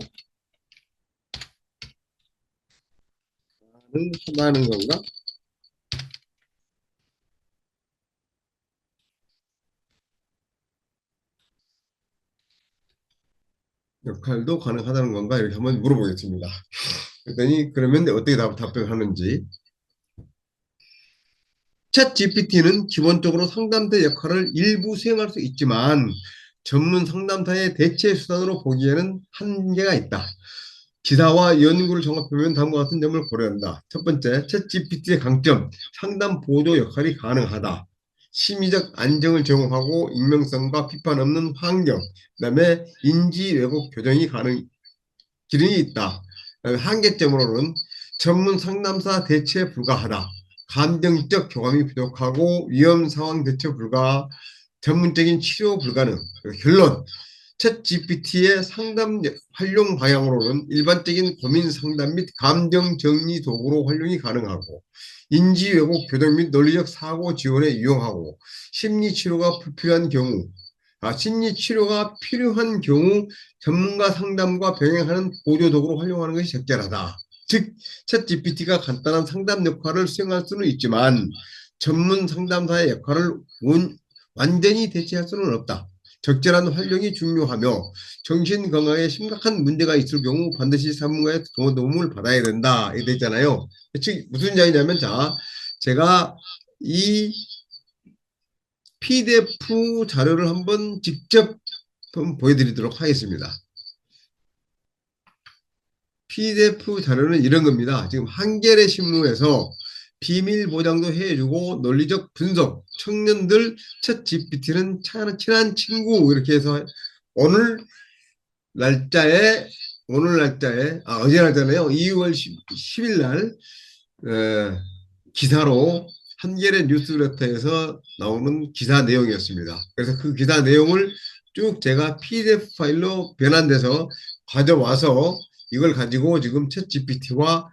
한다는 건가? 역할도 가능하다는 건가? 이렇게 한번 물어보겠습니다. 그랬더니 그러면 어떻게 답변하는지. 챗 GPT는 기본적으로 상담사 역할을 일부 수행할 수 있지만 전문 상담사의 대체 수단으로 보기에는 한계가 있다. 기사와 연구를 종합하면 다음과 같은 점을 고려한다. 첫 번째, 챗 GPT의 강점, 상담 보조 역할이 가능하다. 심리적 안정을 제공하고 익명성과 비판 없는 환경, 그다음에 인지 왜곡 교정이 기능이 있다. 그다음에 한계점으로는 전문 상담사 대체에 불과하다. 감정적 교감이 부족하고 위험 상황 대처 불가, 전문적인 치료 불가능. 결론, 챗 GPT의 상담 활용 방향으로는 일반적인 고민 상담 및 감정 정리 도구로 활용이 가능하고 인지 왜곡 교정 및 논리적 사고 지원에 유용하고 심리 치료가 필요한 경우 전문가 상담과 병행하는 보조 도구로 활용하는 것이 적절하다. 즉, 챗 GPT가 간단한 상담 역할을 수행할 수는 있지만 전문 상담사의 역할을 완전히 대체할 수는 없다. 적절한 활용이 중요하며 정신 건강에 심각한 문제가 있을 경우 반드시 전문가의 도움을 받아야 된다. 이렇게 됐잖아요. 즉 무슨 이야기냐면 자, 제가 이 PDF 자료를 한번 직접 보여드리도록 하겠습니다. PDF 자료는 이런 겁니다. 지금 한겨레 신문에서 비밀 보장도 해주고 논리적 분석, 청년들 챗 GPT는 친한 친구 이렇게 해서 오늘 날짜에 어제 날짜네요. 2월 10일 날 기사로 한겨레 뉴스레터에서 나오는 기사 내용이었습니다. 그래서 그 기사 내용을 쭉 제가 PDF 파일로 변환돼서 가져와서 이걸 가지고 지금 챗 GPT와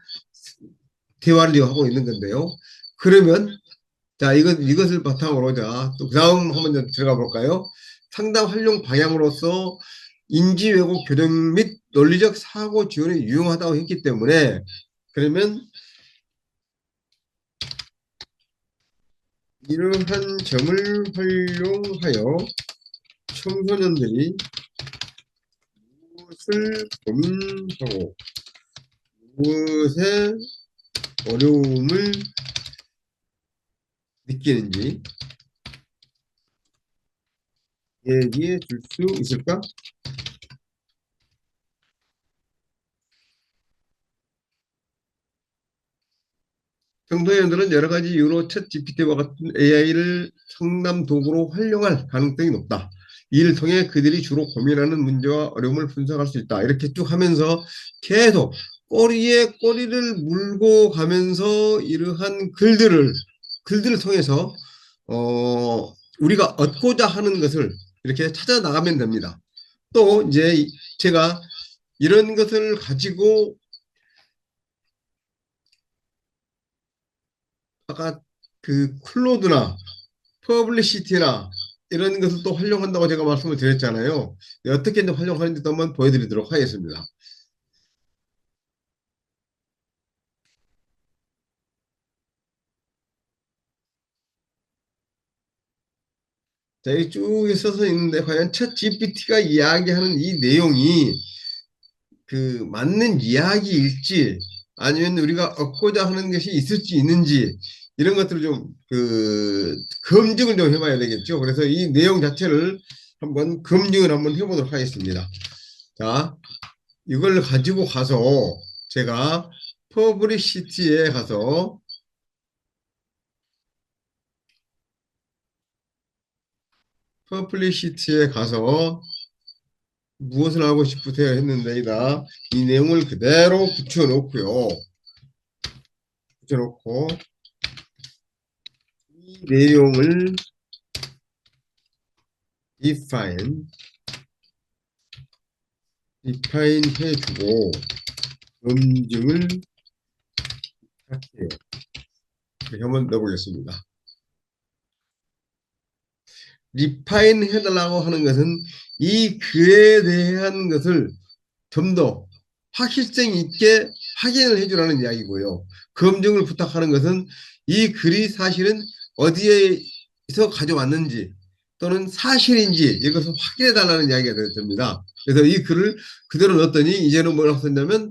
대화를 지금 하고 있는 건데요. 그러면 자 이것을 바탕으로 자또 그다음 한번 들어가 볼까요? 상담 활용 방향으로서 인지 왜곡 교정 및 논리적 사고 지원에 유용하다고 했기 때문에 그러면 이러한 점을 활용하여 청소년들이 무엇을 고민하고 무엇에 어려움을 느끼는지 얘기해 줄 수 있을까? 청소년들은 여러 가지 이유로 챗 GPT와 같은 AI를 상담 도구로 활용할 가능성이 높다. 이를 통해 그들이 주로 고민하는 문제와 어려움을 분석할 수 있다. 이렇게 쭉 하면서 계속 꼬리에 꼬리를 물고 가면서 이러한 글들을 통해서 우리가 얻고자 하는 것을 이렇게 찾아 나가면 됩니다. 또 이제 제가 이런 것을 가지고 아까 그 클로드나 퍼블리시티나 이런 것을 또 활용한다고 제가 말씀을 드렸잖아요. 어떻게 이제 활용하는지도 한번 보여드리도록 하겠습니다. 자, 여기 쭉 있어서 있는데 과연 챗 GPT가 이야기하는 이 내용이 그 맞는 이야기일지 아니면 우리가 얻고자 하는 것이 있을지 있는지 이런 것들을 좀 그 검증을 좀 해봐야 되겠죠. 그래서 이 내용 자체를 한번 검증을 한번 해보도록 하겠습니다. 자, 이걸 가지고 가서 제가 퍼블리시티에 가서 무엇을 하고 싶으세요 했는데 이 내용을 그대로 붙여놓고 이 내용을 define 해주고 검증을 할게요. 이렇게 한번 넣어보겠습니다. 리파인 해달라고 하는 것은 이 글에 대한 것을 좀 더 확실성 있게 확인을 해주라는 이야기고요. 검증을 부탁하는 것은 이 글이 사실은 어디에서 가져왔는지 또는 사실인지 이것을 확인해 달라는 이야기가 됩니다. 그래서 이 글을 그대로 넣었더니 이제는 뭐라고 썼냐면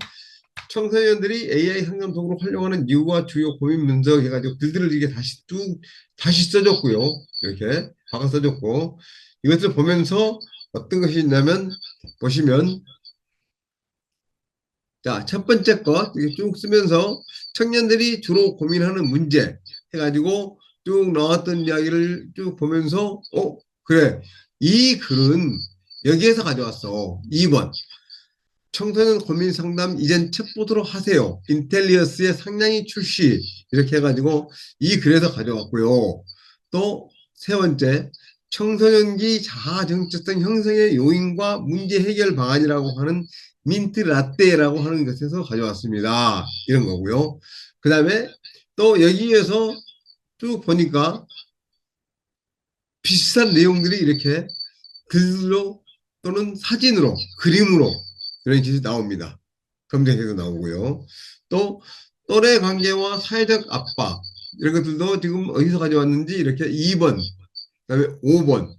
청소년들이 AI 상담 도구로 활용하는 이유와 주요 고민 분석해가지고 글들을 이게 다시 써줬고요. 이렇게 바꿔 써줬고 이것을 보면서 어떤 것이 있냐면 보시면 자, 첫 번째 것 이렇게 쭉 쓰면서 청년들이 주로 고민하는 문제 해가지고 쭉 나왔던 이야기를 쭉 보면서 그래 이 글은 여기에서 가져왔어. 2번 청소년 고민 상담 이젠 챗봇으로 하세요. 인텔리어스의 상냥이 출시 이렇게 해가지고 이 글에서 가져왔고요. 또 세 번째 청소년기 자아 정체성 형성의 요인과 문제 해결 방안이라고 하는 민트 라떼라고 하는 것에서 가져왔습니다. 이런 거고요. 그 다음에 또 여기에서 쭉 보니까 비슷한 내용들이 이렇게 글로 또는 사진으로 그림으로 이런 것이 나옵니다. 검색해서 나오고요. 또 또래 관계와 사회적 압박 이런 것들도 지금 어디서 가져왔는지 이렇게 2번 그다음에 5번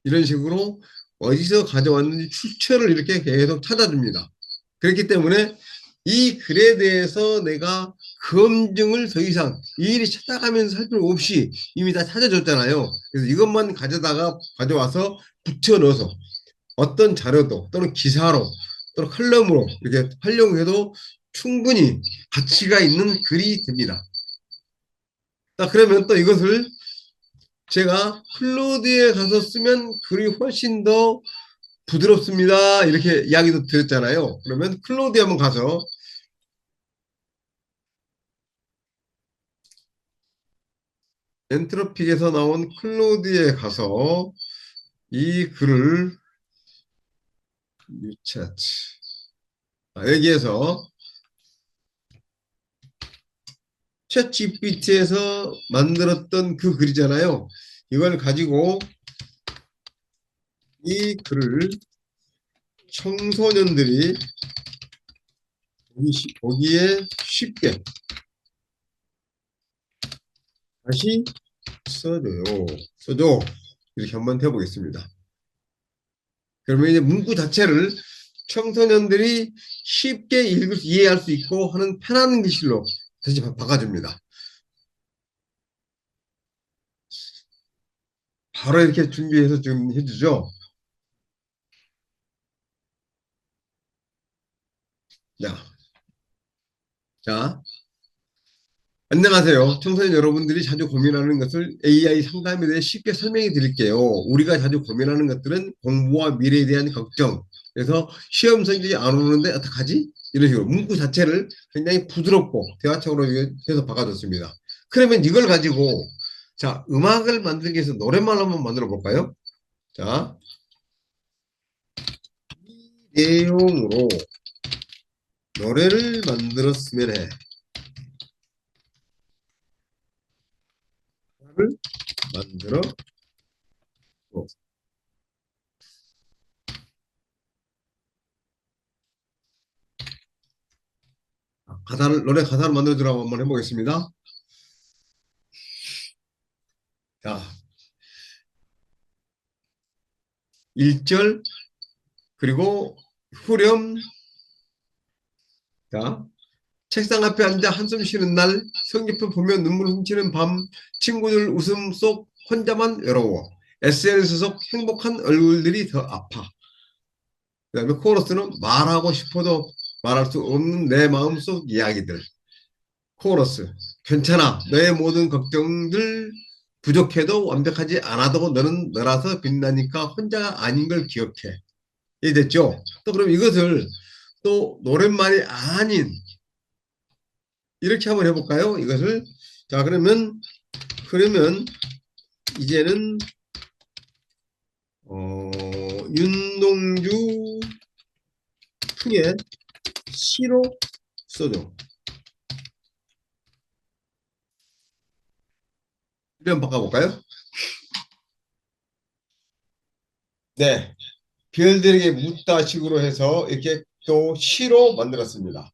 이런 식으로 어디서 가져왔는지 출처를 이렇게 계속 찾아줍니다. 그렇기 때문에 이 글에 대해서 내가 검증을 더 이상 일일이 찾아가면서 할 필요 없이 이미 다 찾아줬잖아요. 그래서 이것만 가져와서 붙여 넣어서 어떤 자료도 또는 기사로 또는 칼럼으로 이렇게 활용해도 충분히 가치가 있는 글이 됩니다. 자, 그러면 또 이것을 제가 클로드에 가서 쓰면 글이 훨씬 더 부드럽습니다. 이렇게 이야기도 드렸잖아요. 그러면 클로드에 한번 가서 엔트로픽에서 나온 클로드에 가서 이 글을 유챗 여기에서 챗 GPT에서 만들었던 그 글이잖아요. 이걸 가지고 이 글을 청소년들이 보기에 쉽게 다시 써줘요. 써줘. 이렇게 한번 해보겠습니다. 그러면 이제 문구 자체를 청소년들이 쉽게 읽을 수 이해할 수 있고 하는 편한 글씨로 다시 바꿔줍니다. 바로 이렇게 준비해서 지금 해주죠. 자, 자, 안녕하세요. 청소년 여러분들이 자주 고민하는 것을 AI 상담에 대해 쉽게 설명해 드릴게요. 우리가 자주 고민하는 것들은 공부와 미래에 대한 걱정. 그래서 시험 성적이 안 오르는데 어떡하지? 이런 식으로 문구 자체를 굉장히 부드럽고 대화적으로 해서 바꿔줬습니다. 그러면 이걸 가지고 자, 음악을 만들기 위해서 노랫말 한번 만들어 볼까요? 자, 이 내용으로 노래를 만들었으면 해. 를 만들어 보. 노래 가사를 만들어주라고 한번 해보겠습니다. 자, 1절, 그리고 후렴. 자, 책상 앞에 앉아 한숨 쉬는 날, 성경표 보며 눈물 훔치는 밤, 친구들 웃음 속 혼자만 외로워. SNS 속 행복한 얼굴들이 더 아파. 그 다음에 코러스는 말하고 싶어도 말할 수 없는 내 마음속 이야기들. 코러스. 괜찮아. 너의 모든 걱정들 부족해도 완벽하지 않아도 너는 너라서 빛나니까 혼자가 아닌 걸 기억해. 이해됐죠? 또 그럼 이것을 또 노랫말이 아닌 이렇게 한번 해볼까요? 이것을 자 그러면 이제는 윤동주 풍의 시로 써줘. 이렇게 한번 바꿔볼까요? 네, 별들에게 묻다 식으로 해서 이렇게 또 시로 만들었습니다.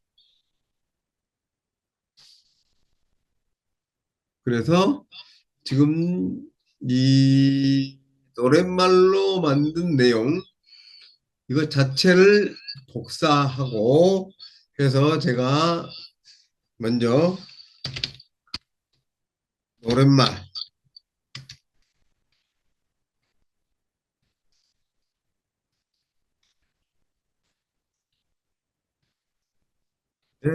그래서 지금 이 노랫말로 만든 내용 이거 자체를 복사하고 해서 제가 먼저 노랫말 네,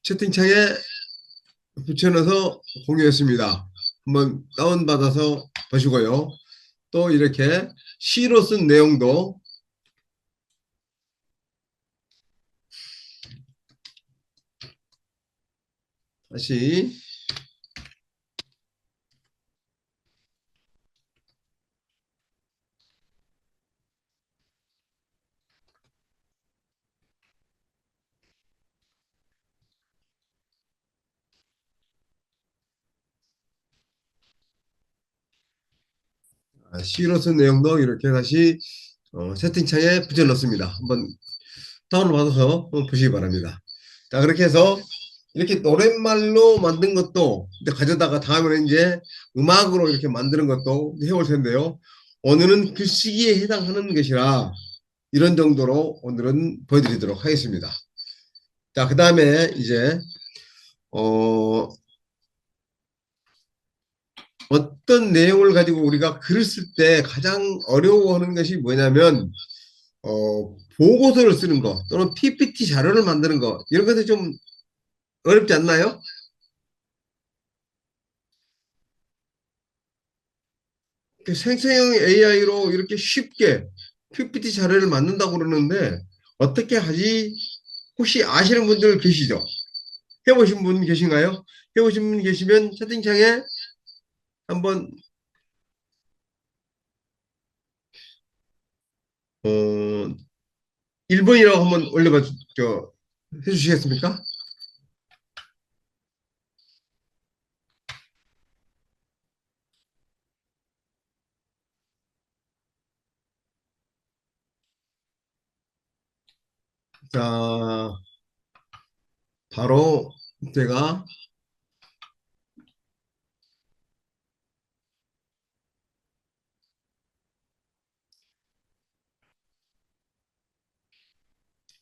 채팅창에 붙여넣어서 공유했습니다. 한번 다운받아서 보시고요. 또 이렇게 시로 쓴 내용도 다시 시로 쓴 내용도 이렇게 다시 채팅창에 붙여넣습니다. 한번 다운받아서 한번 보시기 바랍니다. 자, 그렇게 해서 이렇게 노랫말로 만든 것도 이제 가져다가 다음에는 이제 음악으로 이렇게 만드는 것도 해볼 텐데요. 오늘은 글쓰기에 해당하는 것이라 이런 정도로 오늘은 보여드리도록 하겠습니다. 자, 그 다음에 이제 어, 어떤 내용을 가지고 우리가 글을 쓸 때 가장 어려워하는 것이 뭐냐면 보고서를 쓰는 거 또는 PPT 자료를 만드는 거 이런 것이 좀 어렵지 않나요? 생성형 AI로 이렇게 쉽게 PPT 자료를 만든다고 그러는데 어떻게 하지? 혹시 아시는 분들 계시죠? 해보신 분 계신가요? 해보신 분 계시면 채팅창에 한번 1번이라고 한번 올려봐 해주시겠습니까? 자, 바로 제가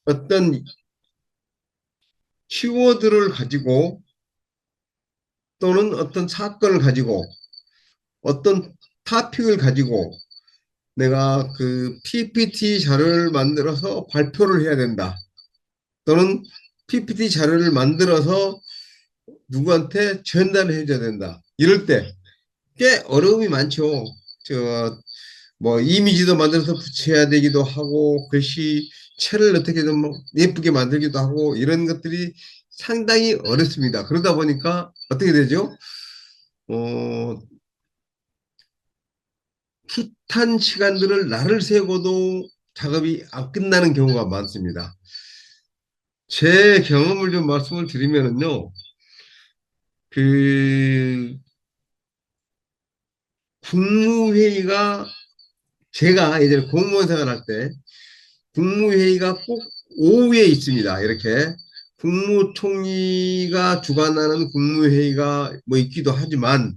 어떤 키워드를 가지고 또는 어떤 사건을 가지고 어떤 토픽을 가지고 내가 그 PPT 자료를 만들어서 발표를 해야 된다. 또는 PPT 자료를 만들어서 누구한테 전달을 해줘야 된다. 이럴 때 꽤 어려움이 많죠. 뭐 이미지도 만들어서 붙여야 되기도 하고 글씨체를 어떻게든 뭐 예쁘게 만들기도 하고 이런 것들이 상당히 어렵습니다. 그러다 보니까 어떻게 되죠? 어, 숱한 시간들을 날을 새고도 작업이 안 끝나는 경우가 많습니다. 제 경험을 좀 말씀을 드리면은요, 그 국무회의가 제가 예전에 공무원 생활할 때 국무회의가 꼭 오후에 있습니다. 이렇게 국무총리가 주관하는 국무회의가 뭐 있기도 하지만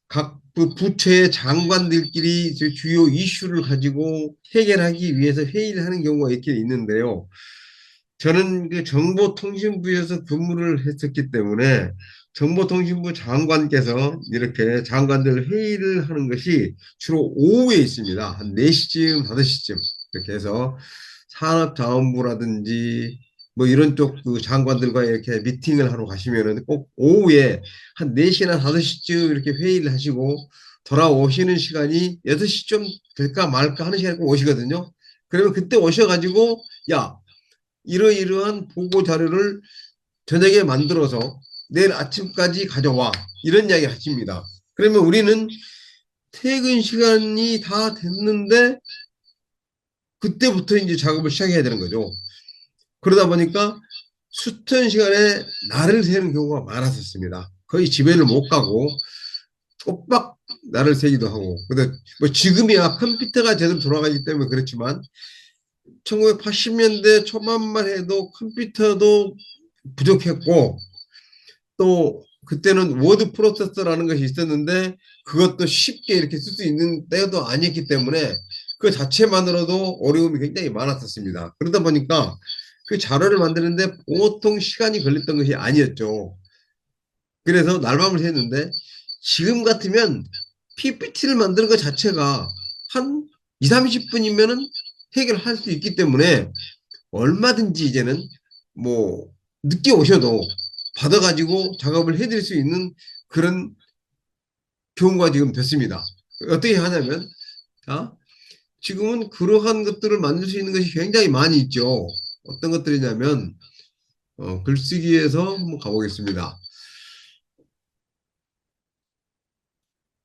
각 부처의 장관들끼리 주요 이슈를 가지고 해결하기 위해서 회의를 하는 경우가 이렇게 있는데요. 저는 그 정보통신부에서 근무를 했었기 때문에 정보통신부 장관께서 이렇게 장관들 회의를 하는 것이 주로 오후에 있습니다. 한 4시쯤, 5시쯤 이렇게 해서 산업자원부라든지 뭐 이런 쪽 그 장관들과 이렇게 미팅을 하러 가시면은 꼭 오후에 한 4시나 5시쯤 이렇게 회의를 하시고 돌아오시는 시간이 6시쯤 될까 말까 하는 시간에 꼭 오시거든요. 그러면 그때 오셔가지고 야, 이러이러한 보고 자료를 저녁에 만들어서 내일 아침까지 가져와. 이런 이야기 하십니다. 그러면 우리는 퇴근 시간이 다 됐는데 그때부터 이제 작업을 시작해야 되는 거죠. 그러다 보니까 수천 시간에 날을 새는 경우가 많았었습니다. 거의 집에를 못 가고 꼬박 날을 새기도 하고. 근데 뭐 지금이야 컴퓨터가 제대로 돌아가기 때문에 그렇지만 1980년대 초반만 해도 컴퓨터도 부족했고 또 그때는 워드 프로세서라는 것이 있었는데 그것도 쉽게 이렇게 쓸 수 있는 때도 아니었기 때문에 그 자체만으로도 어려움이 굉장히 많았었습니다. 그러다 보니까 그 자료를 만드는데 보통 시간이 걸렸던 것이 아니었죠. 그래서 날밤을 새는데 지금 같으면 PPT를 만드는 것 자체가 한 2, 30분이면은 해결할 수 있기 때문에 얼마든지 이제는 뭐 늦게 오셔도 받아가지고 작업을 해드릴 수 있는 그런 경우가 지금 됐습니다. 어떻게 하냐면, 자, 지금은 그러한 것들을 만들 수 있는 것이 굉장히 많이 있죠. 어떤 것들이냐면, 글쓰기에서 한번 가보겠습니다.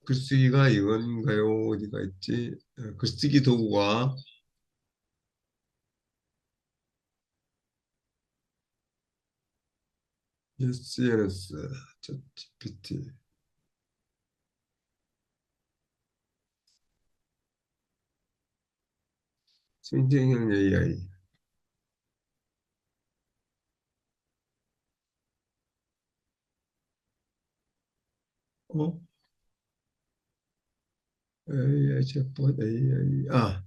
글쓰기가 이건가요? 어디가 있지? 글쓰기 도구가 SNS, GPT, 생성형 AI. 어? AI, 챗봇, AI.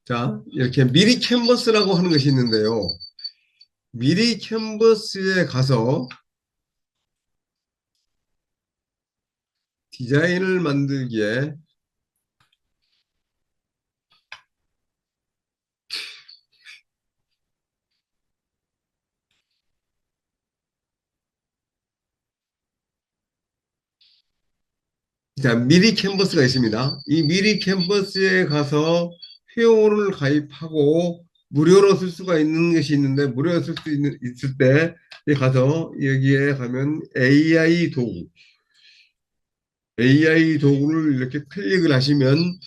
자, 이렇게 미리 캔버스라고 하는 것이 있는데요. 미리 캔버스에 가서 디자인을 만들기에 자, 미리 캔버스가 있습니다. 이 미리 캔버스에 가서 회원을 가입하고 무료로 쓸 수가 있는 것이 있는데 무료로 쓸 수 있을 때 가서 여기에 가면 AI 도구를 이렇게 클릭을 하시면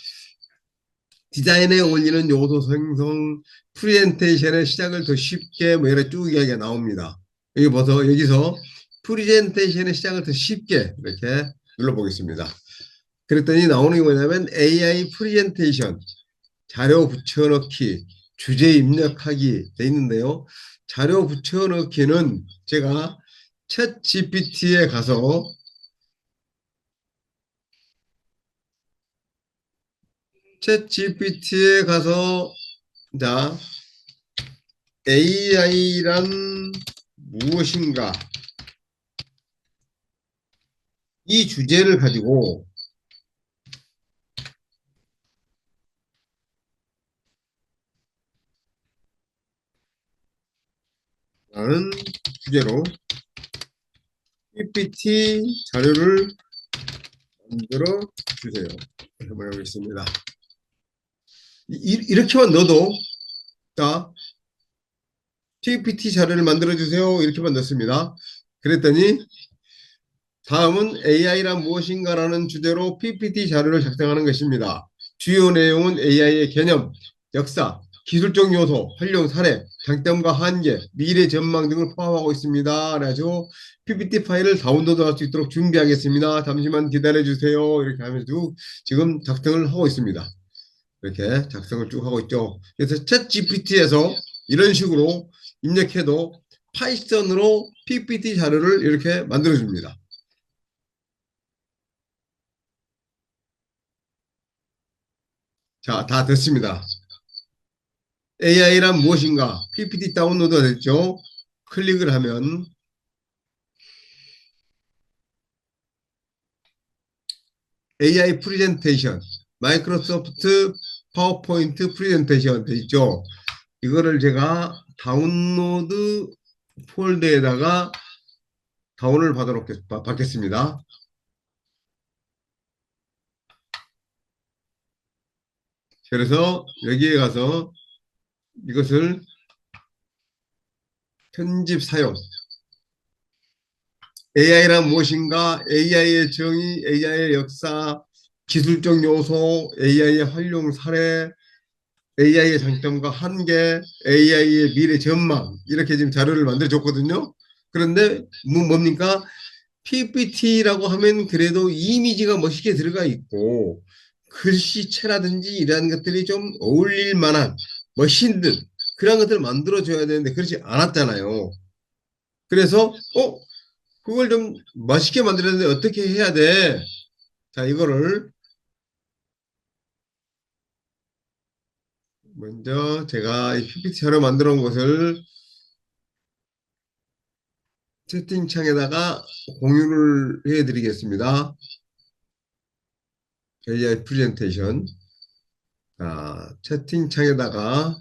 디자인에 어울리는 요소 생성, 프레젠테이션의 시작을 더 쉽게 뭐 이렇게 쭉 이야기가 나옵니다. 여기 보서 여기서 프레젠테이션의 시작을 더 쉽게 이렇게 눌러보겠습니다. 그랬더니 나오는 게 뭐냐면 AI 프레젠테이션, 자료 붙여넣기, 주제 입력하기 돼 있는데요. 자료 붙여넣기는 제가 챗 GPT에 가서 자, AI란 무엇인가? 이 주제를 가지고 라는 주제로 PPT 자료를 만들어 주세요. 한번 해보겠습니다. 이렇게만 넣어도, 자, PPT 자료를 만들어 주세요. 이렇게만 넣습니다. 그랬더니 다음은 AI란 무엇인가라는 주제로 PPT 자료를 작성하는 것입니다. 주요 내용은 AI의 개념, 역사, 기술적 요소, 활용 사례, 장점과 한계, 미래 전망 등을 포함하고 있습니다. 그래가지고 PPT 파일을 다운로드할 수 있도록 준비하겠습니다. 잠시만 기다려주세요. 이렇게 하면서 지금 작성을 하고 있습니다. 이렇게 작성을 쭉 하고 있죠. 그래서 챗GPT에서 이런 식으로 입력해도 파이썬으로 PPT 자료를 이렇게 만들어줍니다. 자, 다 됐습니다. AI란 무엇인가? PPT 다운로드가 됐죠? 클릭을 하면 AI 프레젠테이션, 마이크로소프트 파워포인트 프레젠테이션 돼 있죠? 이거를 제가 다운로드 폴더에다가 다운을 받겠습니다. 그래서 여기에 가서 이것을 편집 사용, AI란 무엇인가, AI의 정의, AI의 역사, 기술적 요소, AI의 활용 사례, AI의 장점과 한계, AI의 미래 전망, 이렇게 지금 자료를 만들어 줬거든요. 그런데 뭡니까? PPT라고 하면 그래도 이미지가 멋있게 들어가 있고 글씨체라든지 이런 것들이 좀 어울릴 만한 멋있는 그런 것들을 만들어줘야 되는데 그렇지 않았잖아요. 그래서 그걸 좀 멋있게 만들었는데 어떻게 해야 돼? 자, 이거를 먼저 제가 이 PPT로 만들어 온 것을 채팅창에다가 공유를 해 드리겠습니다. AI 프레젠테이션. 자, 채팅창에다가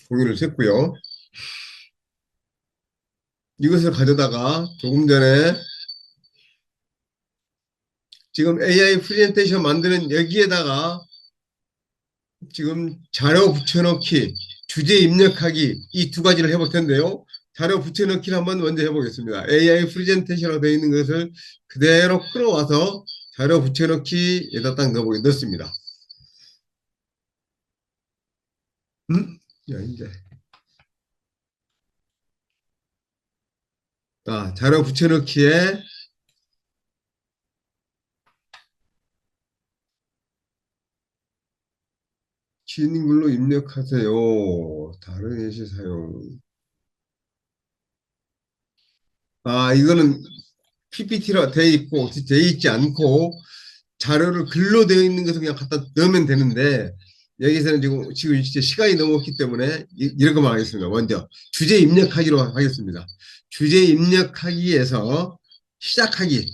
공유를 했고요. 이것을 가져다가 조금 전에 지금 AI 프레젠테이션 만드는 여기에다가 지금 자료 붙여넣기, 주제 입력하기 이 두 가지를 해볼 텐데요. 자료 붙여넣기를 한번 먼저 해보겠습니다. AI 프레젠테이션으로 되어 있는 것을 그대로 끌어와서 자료 붙여넣기에다 딱 넣습니다. 야, 이제. 자, 자료 붙여넣기에 긴 글로 입력하세요. 다른 예시 사용. 이거는 PPT로 되어 있고, 되어 있지 않고, 자료를 글로 되어 있는 것을 그냥 갖다 넣으면 되는데, 여기서는 지금 이제 시간이 넘었기 때문에 이런 것만 하겠습니다. 먼저, 주제 입력하기로 하겠습니다. 주제 입력하기에서 시작하기.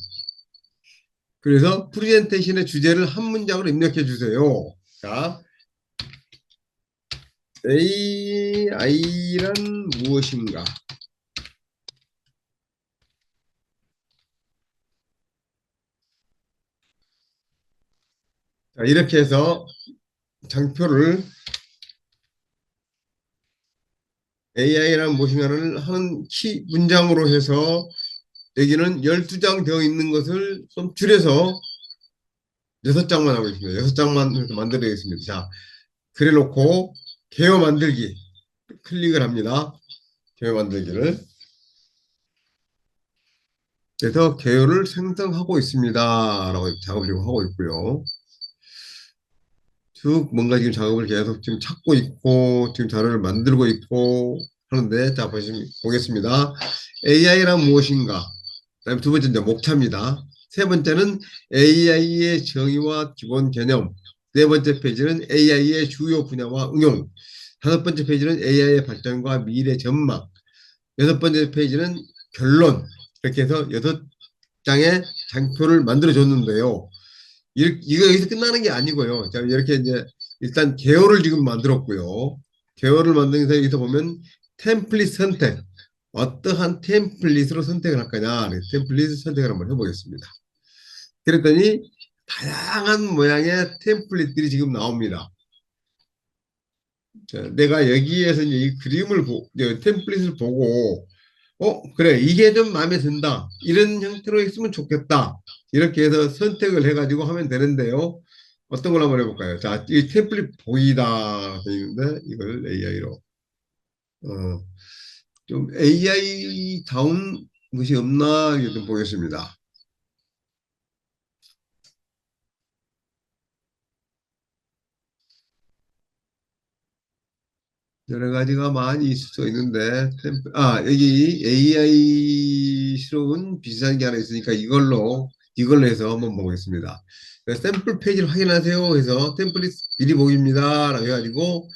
그래서 프레젠테이션의 주제를 한 문장으로 입력해 주세요. 자, AI란 무엇인가? 자, 이렇게 해서 장표를 AI란 무엇인가를 하는 키 문장으로 해서 여기는 12장 되어 있는 것을 좀 줄여서 6장만 하고 있습니다. 6장만 만들어야겠습니다. 자, 그래 놓고 개요 만들기 클릭을 합니다. 개요 만들기를. 그래서 개요를 생성하고 있습니다. 라고 작업을 지금 하고 있고요. 쭉 뭔가 지금 작업을 계속 지금 찾고 있고, 지금 자료를 만들고 있고, 하는데, 자, 보겠습니다. AI란 무엇인가? 그다음에 두 번째 이제 목차입니다. 세 번째는 AI의 정의와 기본 개념. 네 번째 페이지는 AI의 주요 분야와 응용. 다섯 번째 페이지는 AI의 발전과 미래 전망. 여섯 번째 페이지는 결론. 이렇게 해서 여섯 장의 장표를 만들어 줬는데요. 이거 여기서 끝나는 게 아니고요. 자, 이렇게 이제 일단 개요를 지금 만들었고요. 개요를 만들면서 여기서 보면 템플릿 선택. 어떠한 템플릿으로 선택을 할 거냐. 템플릿 선택을 한번 해보겠습니다. 그랬더니 다양한 모양의 템플릿들이 지금 나옵니다. 자, 내가 여기에서 이제 이 그림을 이제 템플릿을 보고 그래 이게 좀 마음에 든다. 이런 형태로 했으면 좋겠다. 이렇게 해서 선택을 해가지고 하면 되는데요. 어떤 걸 한번 해볼까요? 자, 이 템플릿 보이다 돼 있는데 이걸 AI로 좀 AI 다운 것이 없나 이렇게 좀 보겠습니다. 여러 가지가 많이 있을 수 있는데, 여기 AI스러운 비슷한 게 하나 있으니까 이걸로 해서 한번 보겠습니다. 샘플 페이지를 확인하세요 해서 템플릿 미리 보기입니다. 라고 해가지고,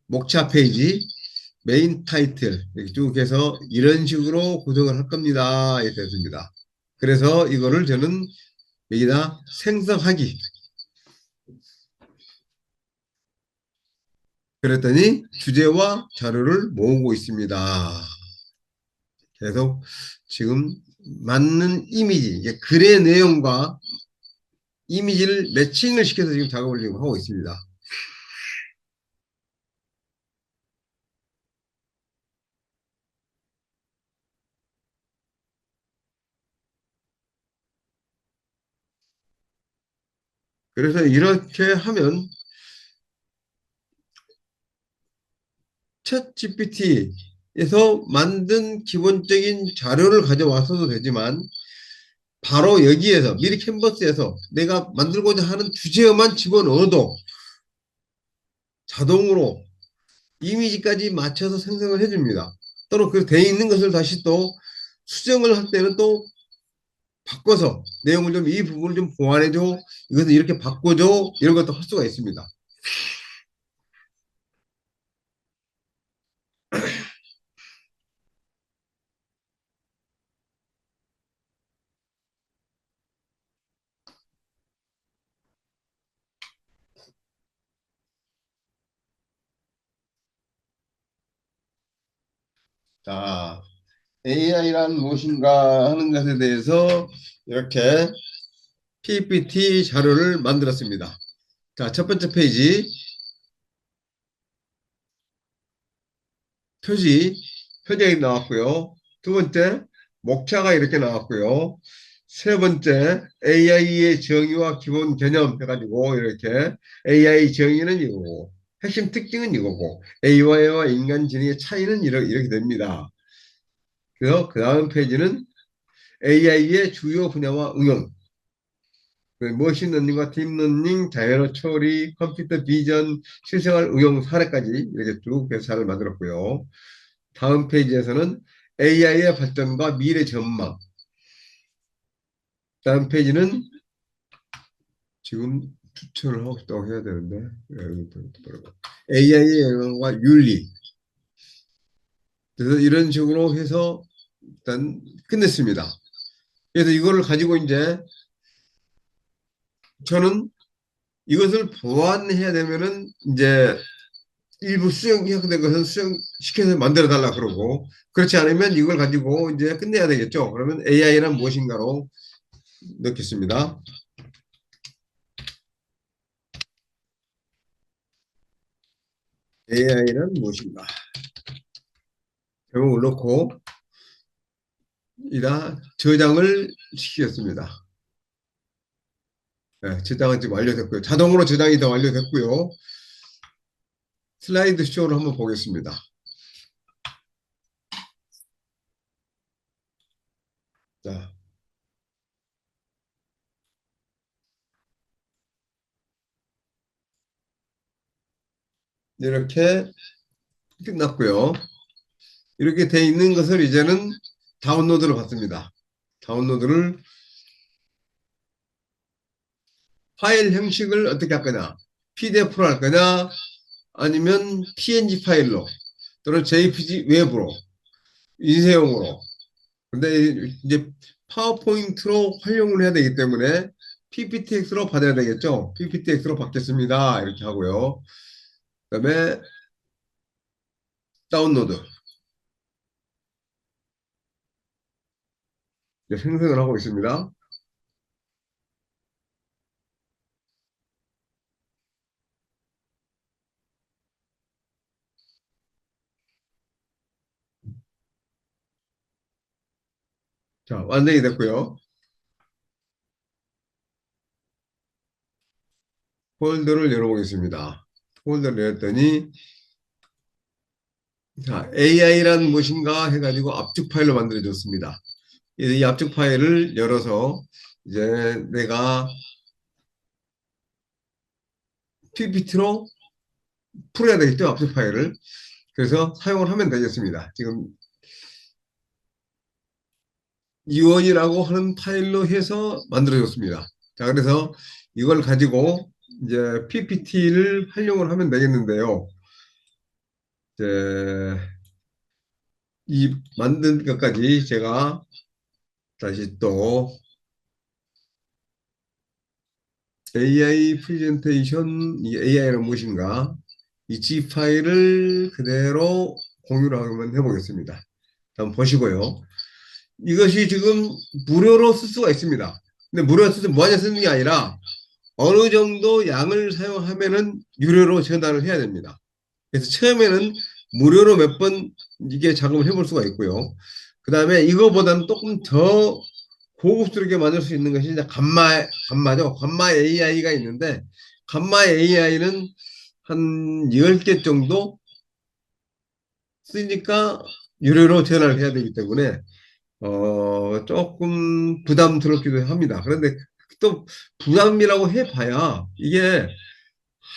목차 페이지, 메인 타이틀, 이렇게 쭉 해서 이런 식으로 구성을 할 겁니다. 이렇게 됐습니다. 그래서 이거를 저는 여기다 생성하기. 그랬더니 주제와 자료를 모으고 있습니다. 계속 지금 맞는 이미지, 이게 글의 내용과 이미지를 매칭을 시켜서 지금 작업을 지금 하고 있습니다. 그래서 이렇게 하면 챗 GPT에서 만든 기본적인 자료를 가져와서도 되지만 바로 여기에서 미리 캔버스에서 내가 만들고자 하는 주제어만 집어넣어도 자동으로 이미지까지 맞춰서 생성을 해줍니다. 또는 그 돼 있는 것을 다시 또 수정을 할 때는 또 바꿔서 내용을 좀 이 부분을 좀 보완해줘, 이것을 이렇게 바꿔줘, 이런 것도 할 수가 있습니다. 자, AI란 무엇인가 하는 것에 대해서 이렇게 PPT 자료를 만들었습니다. 자, 첫 번째 페이지 표지가 나왔고요. 두 번째 목차가 이렇게 나왔고요. 세 번째 AI의 정의와 기본 개념 해가지고 이렇게 AI 정의는 이거고 핵심 특징은 이거고 AI와 인간 지능의 차이는 이렇게 됩니다. 그래서 그 다음 페이지는 AI의 주요 분야와 응용, 그 머신러닝과 딥러닝, 자연어 처리, 컴퓨터 비전, 실생활 응용 사례까지 이렇게 쭉 해서 만들었고요. 다음 페이지에서는 AI의 발전과 미래 전망. 다음 페이지는 지금 추천을 하고 싶다고 해야 되는데 AI의 영향과 윤리. 그래서 이런 식으로 해서 일단 끝냈습니다. 그래서 이거를 가지고 이제 저는 이것을 보완해야 되면은 이제 일부 수정된 것은 수정시켜서 만들어 달라 그러고 그렇지 않으면 이걸 가지고 이제 끝내야 되겠죠. 그러면 AI란 무엇인가로 넣겠습니다. AI란 무엇인가. 제목을 넣고 이다 저장을 시켰습니다. 네, 저장은 지금 완료됐고요. 자동으로 저장이 다 완료됐고요. 슬라이드 쇼를 한번 보겠습니다. 자, 이렇게 끝났고요. 이렇게 돼 있는 것을 이제는 다운로드를 받습니다. 다운로드를 파일 형식을 어떻게 할 거냐? PDF로 할 거냐? 아니면 PNG 파일로 또는 JPG 웹으로 인쇄용으로. 근데 이제 파워포인트로 활용을 해야 되기 때문에 PPTX로 받아야 되겠죠. PPTX로 받겠습니다. 이렇게 하고요. 그다음에 다운로드. 이제 생성을 하고 있습니다. 자, 완성이 됐고요. 폴더를 열어보겠습니다. 폴더를 열었더니 자, AI란 무엇인가 해가지고 압축 파일로 만들어줬습니다. 이 압축 파일을 열어서 이제 내가 PPT로 풀어야 되겠죠, 압축 파일을. 그래서 사용을 하면 되겠습니다. 지금 이원이라고 하는 파일로 해서 만들어졌습니다. 자, 그래서 이걸 가지고 이제 PPT를 활용을 하면 되겠는데요. 이제 이 만든 것까지 제가 다시 또 AI 프레젠테이션, 이 AI는 무엇인가? 이 G 파일을 그대로 공유를 한번 해보겠습니다. 한번 보시고요. 이것이 지금 무료로 쓸 수가 있습니다. 근데 무료로 쓸 때 무한히 쓰는 게 아니라 어느 정도 양을 사용하면은 유료로 전환을 해야 됩니다. 그래서 처음에는 무료로 몇 번 이게 작업을 해볼 수가 있고요. 그 다음에 이거보다는 조금 더 고급스럽게 만들 수 있는 것이 이제 감마죠. 감마 AI가 있는데, 감마 AI는 한 10개 정도 쓰니까 유료로 전환을 해야 되기 때문에, 조금 부담스럽기도 합니다. 그런데 또 부담이라고 해봐야 이게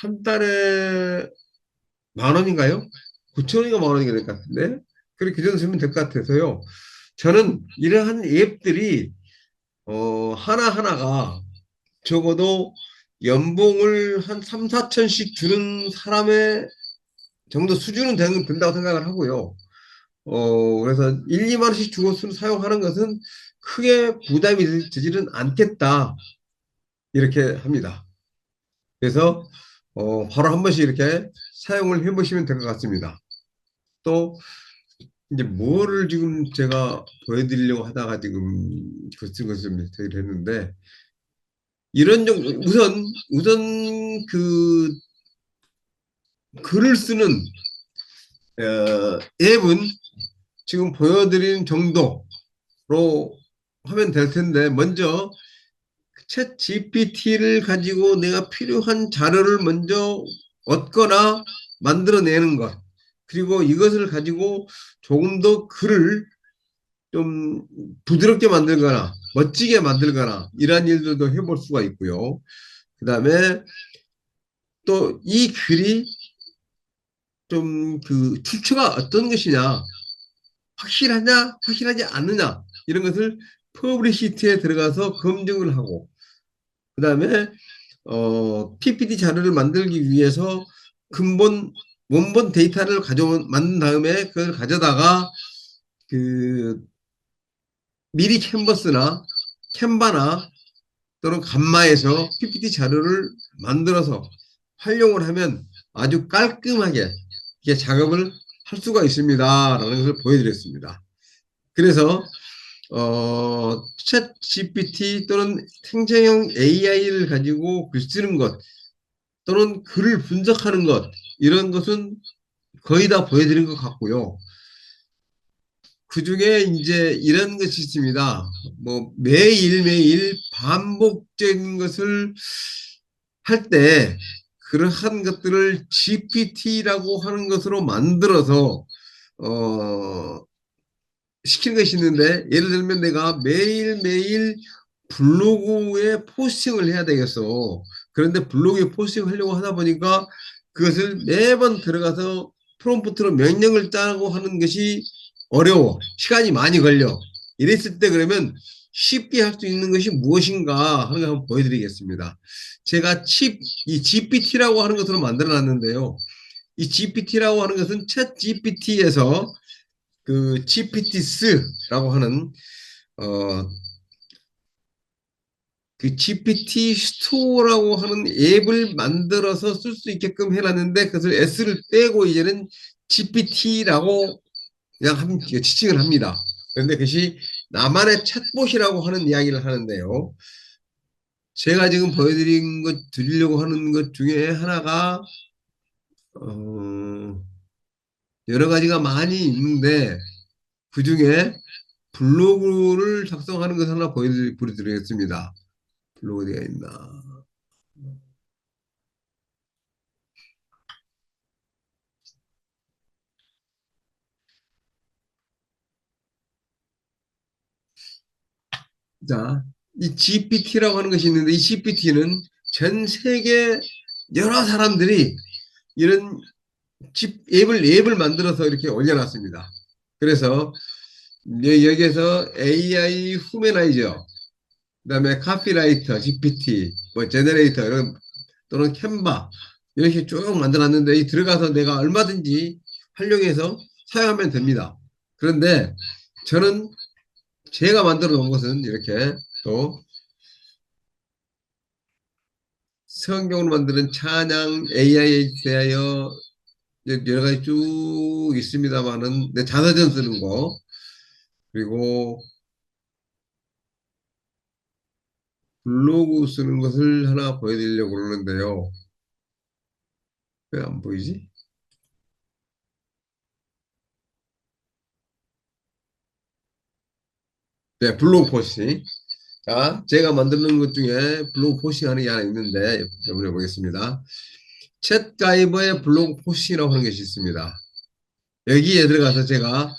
한 달에 10,000원인가요? 9,000원인가 10,000원인가 될 것 같은데? 그렇게 그 정도 쓰면 될 것 같아서요. 저는 이러한 앱들이 하나하나가 적어도 연봉을 한 3, 4천씩 주는 사람의 정도 수준은 된다고 생각을 하고요. 그래서 1, 2만 원씩 주고 사용하는 것은 크게 부담이 되지는 않겠다. 이렇게 합니다. 그래서 바로 한 번씩 이렇게 사용을 해보시면 될 것 같습니다. 또 이제 뭐를 지금 제가 보여드리려고 하다가 지금 그쓴 것을 메시지를 했는데 이런 정도 우선 그 글을 쓰는 앱은 지금 보여드린 정도로 하면 될 텐데 먼저 챗 GPT를 가지고 내가 필요한 자료를 먼저 얻거나 만들어내는 것 그리고 이것을 가지고 조금 더 글을 좀 부드럽게 만들거나 멋지게 만들거나 이러한 일들도 해볼 수가 있고요. 그 다음에 또 이 글이 좀 그 출처가 어떤 것이냐 확실하냐 확실하지 않느냐 이런 것을 퍼블리시티에 들어가서 검증을 하고 그 다음에 PPT 자료를 만들기 위해서 원본 데이터를 만든 다음에 그걸 가져다가 그 미리 캔버스나 또는 감마에서 PPT 자료를 만들어서 활용을 하면 아주 깔끔하게 이게 작업을 할 수가 있습니다. 라는 것을 보여드렸습니다. 그래서 챗 GPT 또는 생성형 AI를 가지고 글 쓰는 것 또는 글을 분석하는 것 이런 것은 거의 다 보여드린 것 같고요. 그 중에 이제 이런 것이 있습니다. 뭐 매일매일 반복적인 것을 할 때 그러한 것들을 GPT라고 하는 것으로 만들어서 시키는 것이 있는데 예를 들면 내가 매일매일 블로그에 포스팅을 해야 되겠어. 그런데 블로그에 포스팅 하려고 하다 보니까 그것을 매번 들어가서 프롬프트로 명령을 짜고 하는 것이 어려워. 시간이 많이 걸려. 이랬을 때 그러면 쉽게 할 수 있는 것이 무엇인가 하는 걸 한번 보여드리겠습니다. 제가 이 GPT라고 하는 것으로 만들어 놨는데요. 이 GPT라고 하는 것은 챗 GPT에서 그 GPT-4라고 하는 그 GPT 스토어라고 하는 앱을 만들어서 쓸 수 있게끔 해놨는데 그것을 S를 떼고 이제는 GPT라고 그냥 지칭을 합니다. 그런데 그것이 나만의 챗봇이라고 하는 이야기를 하는데요. 제가 지금 보여드린 것 드리려고 하는 것 중에 하나가 여러 가지가 많이 있는데 그 중에 블로그를 작성하는 것을 하나 보여드리겠습니다. 블로그 어디가 있나? 자, 이 GPT라고 하는 것이 있는데 이 GPT는 전 세계 여러 사람들이 이런 앱을 만들어서 이렇게 올려놨습니다. 그래서 여기에서 AI 후메나이저, 그다음에 카피라이터, GPT, 뭐 제너레이터 이런 또는 캔바 이렇게 쭉 만들어놨는데 이 들어가서 내가 얼마든지 활용해서 사용하면 됩니다. 그런데 저는 제가 만들어 놓은 것은 이렇게 또 성경으로 만드는 찬양 AI에 대하여 여러 가지 쭉 있습니다만은 내 자서전 쓰는 거 그리고 블로그 쓰는 것을 하나 보여드리려고 그러는데요. 왜 안 보이지? 네, 블로그 포스팅. 자, 제가 만드는 것 중에 블로그 포스팅 하는 게 하나 있는데 여러분 보겠습니다. 챗 가이버의 블로그 포스팅이라고 하는 것이 있습니다. 여기에 들어가서 제가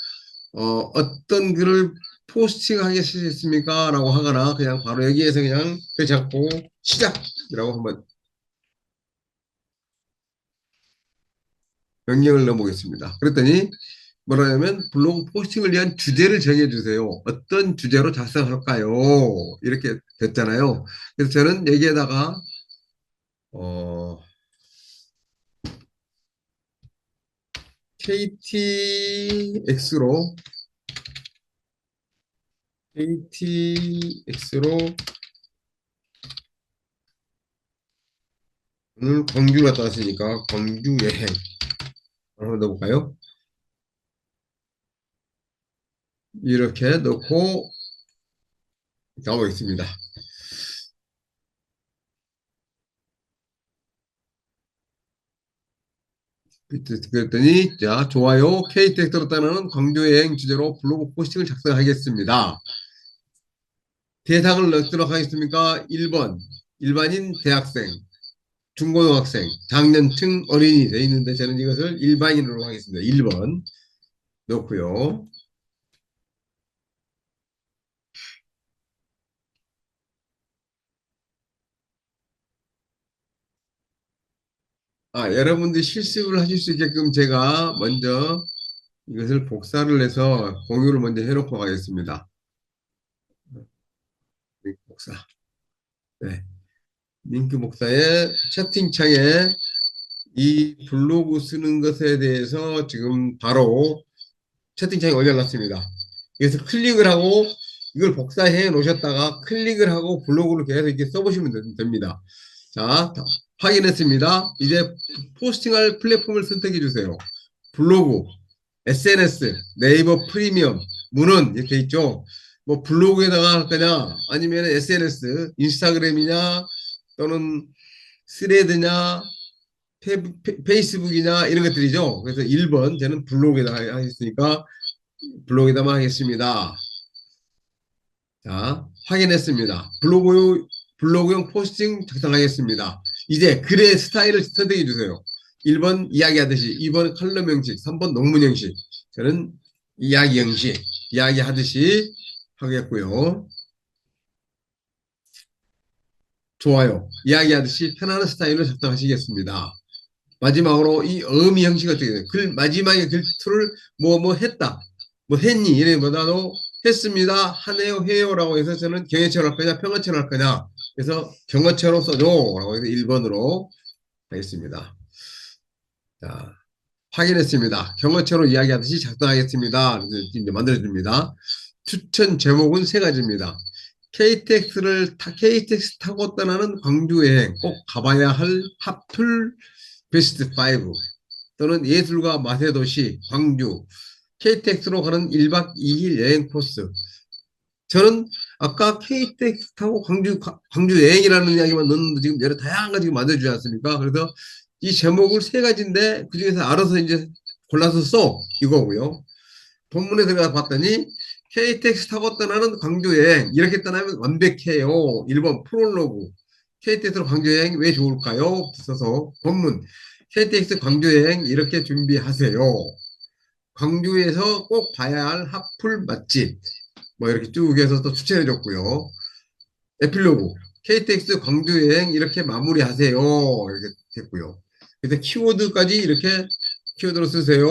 어떤 글을 포스팅 하겠습니까? 라고 하거나 그냥 바로 여기에서 그냥 그 잡고 시작이라고 한번 명령을 넣어보겠습니다. 그랬더니 뭐라냐면 블로그 포스팅을 위한 주제를 정해주세요. 어떤 주제로 작성할까요? 이렇게 됐잖아요. 그래서 저는 여기에다가 KTX로 오늘 광주 갔다 왔으니까 광주 여행 한번 넣어볼까요? 이렇게 넣고 가보겠습니다. 그랬더니 자 좋아요 KTX로 따르는 광주 여행 주제로 블로그 포스팅을 작성하겠습니다. 대상을 넣도록 하겠습니까? 1번 일반인 대학생 중고등학생 장년층 어린이 되어 있는데 저는 이것을 일반인으로 하겠습니다. 1번 넣고요. 여러분들이 실습을 하실 수 있게끔 제가 먼저 이것을 복사를 해서 공유를 먼저 해놓고 가겠습니다. 링크 복사. 네. 링크 복사에 채팅창에 이 블로그 쓰는 것에 대해서 지금 바로 채팅창에 올려놨습니다. 그래서 클릭을 하고 이걸 복사해 놓으셨다가 클릭을 하고 블로그를 계속 이렇게 써보시면 됩니다. 자, 확인했습니다. 이제 포스팅할 플랫폼을 선택해 주세요. 블로그, SNS, 네이버 프리미엄, 문헌 이렇게 있죠. 뭐 블로그에다가 할 거냐 아니면 SNS, 인스타그램이냐 또는 스레드냐 페이스북이냐 이런 것들이죠. 그래서 1번 저는 블로그에다가 하겠으니까 블로그에다만 하겠습니다. 자, 확인했습니다. 블로그용 포스팅 작성하겠습니다. 이제 글의 스타일을 선택해 주세요. 1번 이야기하듯이, 2번 칼럼 형식, 3번 논문 형식. 저는 이야기 형식, 이야기하듯이 하겠고요. 좋아요. 이야기하듯이 편안한 스타일로 작성하시겠습니다. 마지막으로 이 의미 형식 어떻게 돼요? 마지막에 글투를 뭐 했다. 뭐 했니? 이래보다도 했습니다. 하네요, 해요라고 해서 저는 경해체로 할 거냐, 평어체로 할 거냐. 그래서 경어체로 써줘라고 해서 1번으로 하겠습니다. 자, 확인했습니다. 경어체로 이야기하듯이 작성하겠습니다. 그래서 이제 만들어줍니다. 추천 제목은 세 가지입니다. KTX 타고 떠나는 광주 여행, 꼭 가봐야 할 핫플 베스트 5 또는 예술과 맛의 도시 광주, KTX로 가는 1박 2일 여행 코스. 저는 아까 KTX 타고 광주 여행이라는 이야기만 넣는데 지금 여러 다양한 거 지금 만들어주지 않습니까? 그래서 이 제목을 세 가지인데 그 중에서 알아서 이제 골라서 써 이거고요. 본문에 들어가 봤더니 KTX 타고 떠나는 광주 여행 이렇게 떠나면 완벽해요. 1번 프롤로그 KTX로 광주 여행 왜 좋을까요? 써서 본문 KTX 광주 여행 이렇게 준비하세요. 광주에서 꼭 봐야 할 핫플 맛집 뭐 이렇게 쭉 해서 또 추천해 줬고요. 에필로그 KTX 광주 여행 이렇게 마무리하세요. 이렇게 됐고요. 그래서 키워드까지 이렇게 키워드로 쓰세요.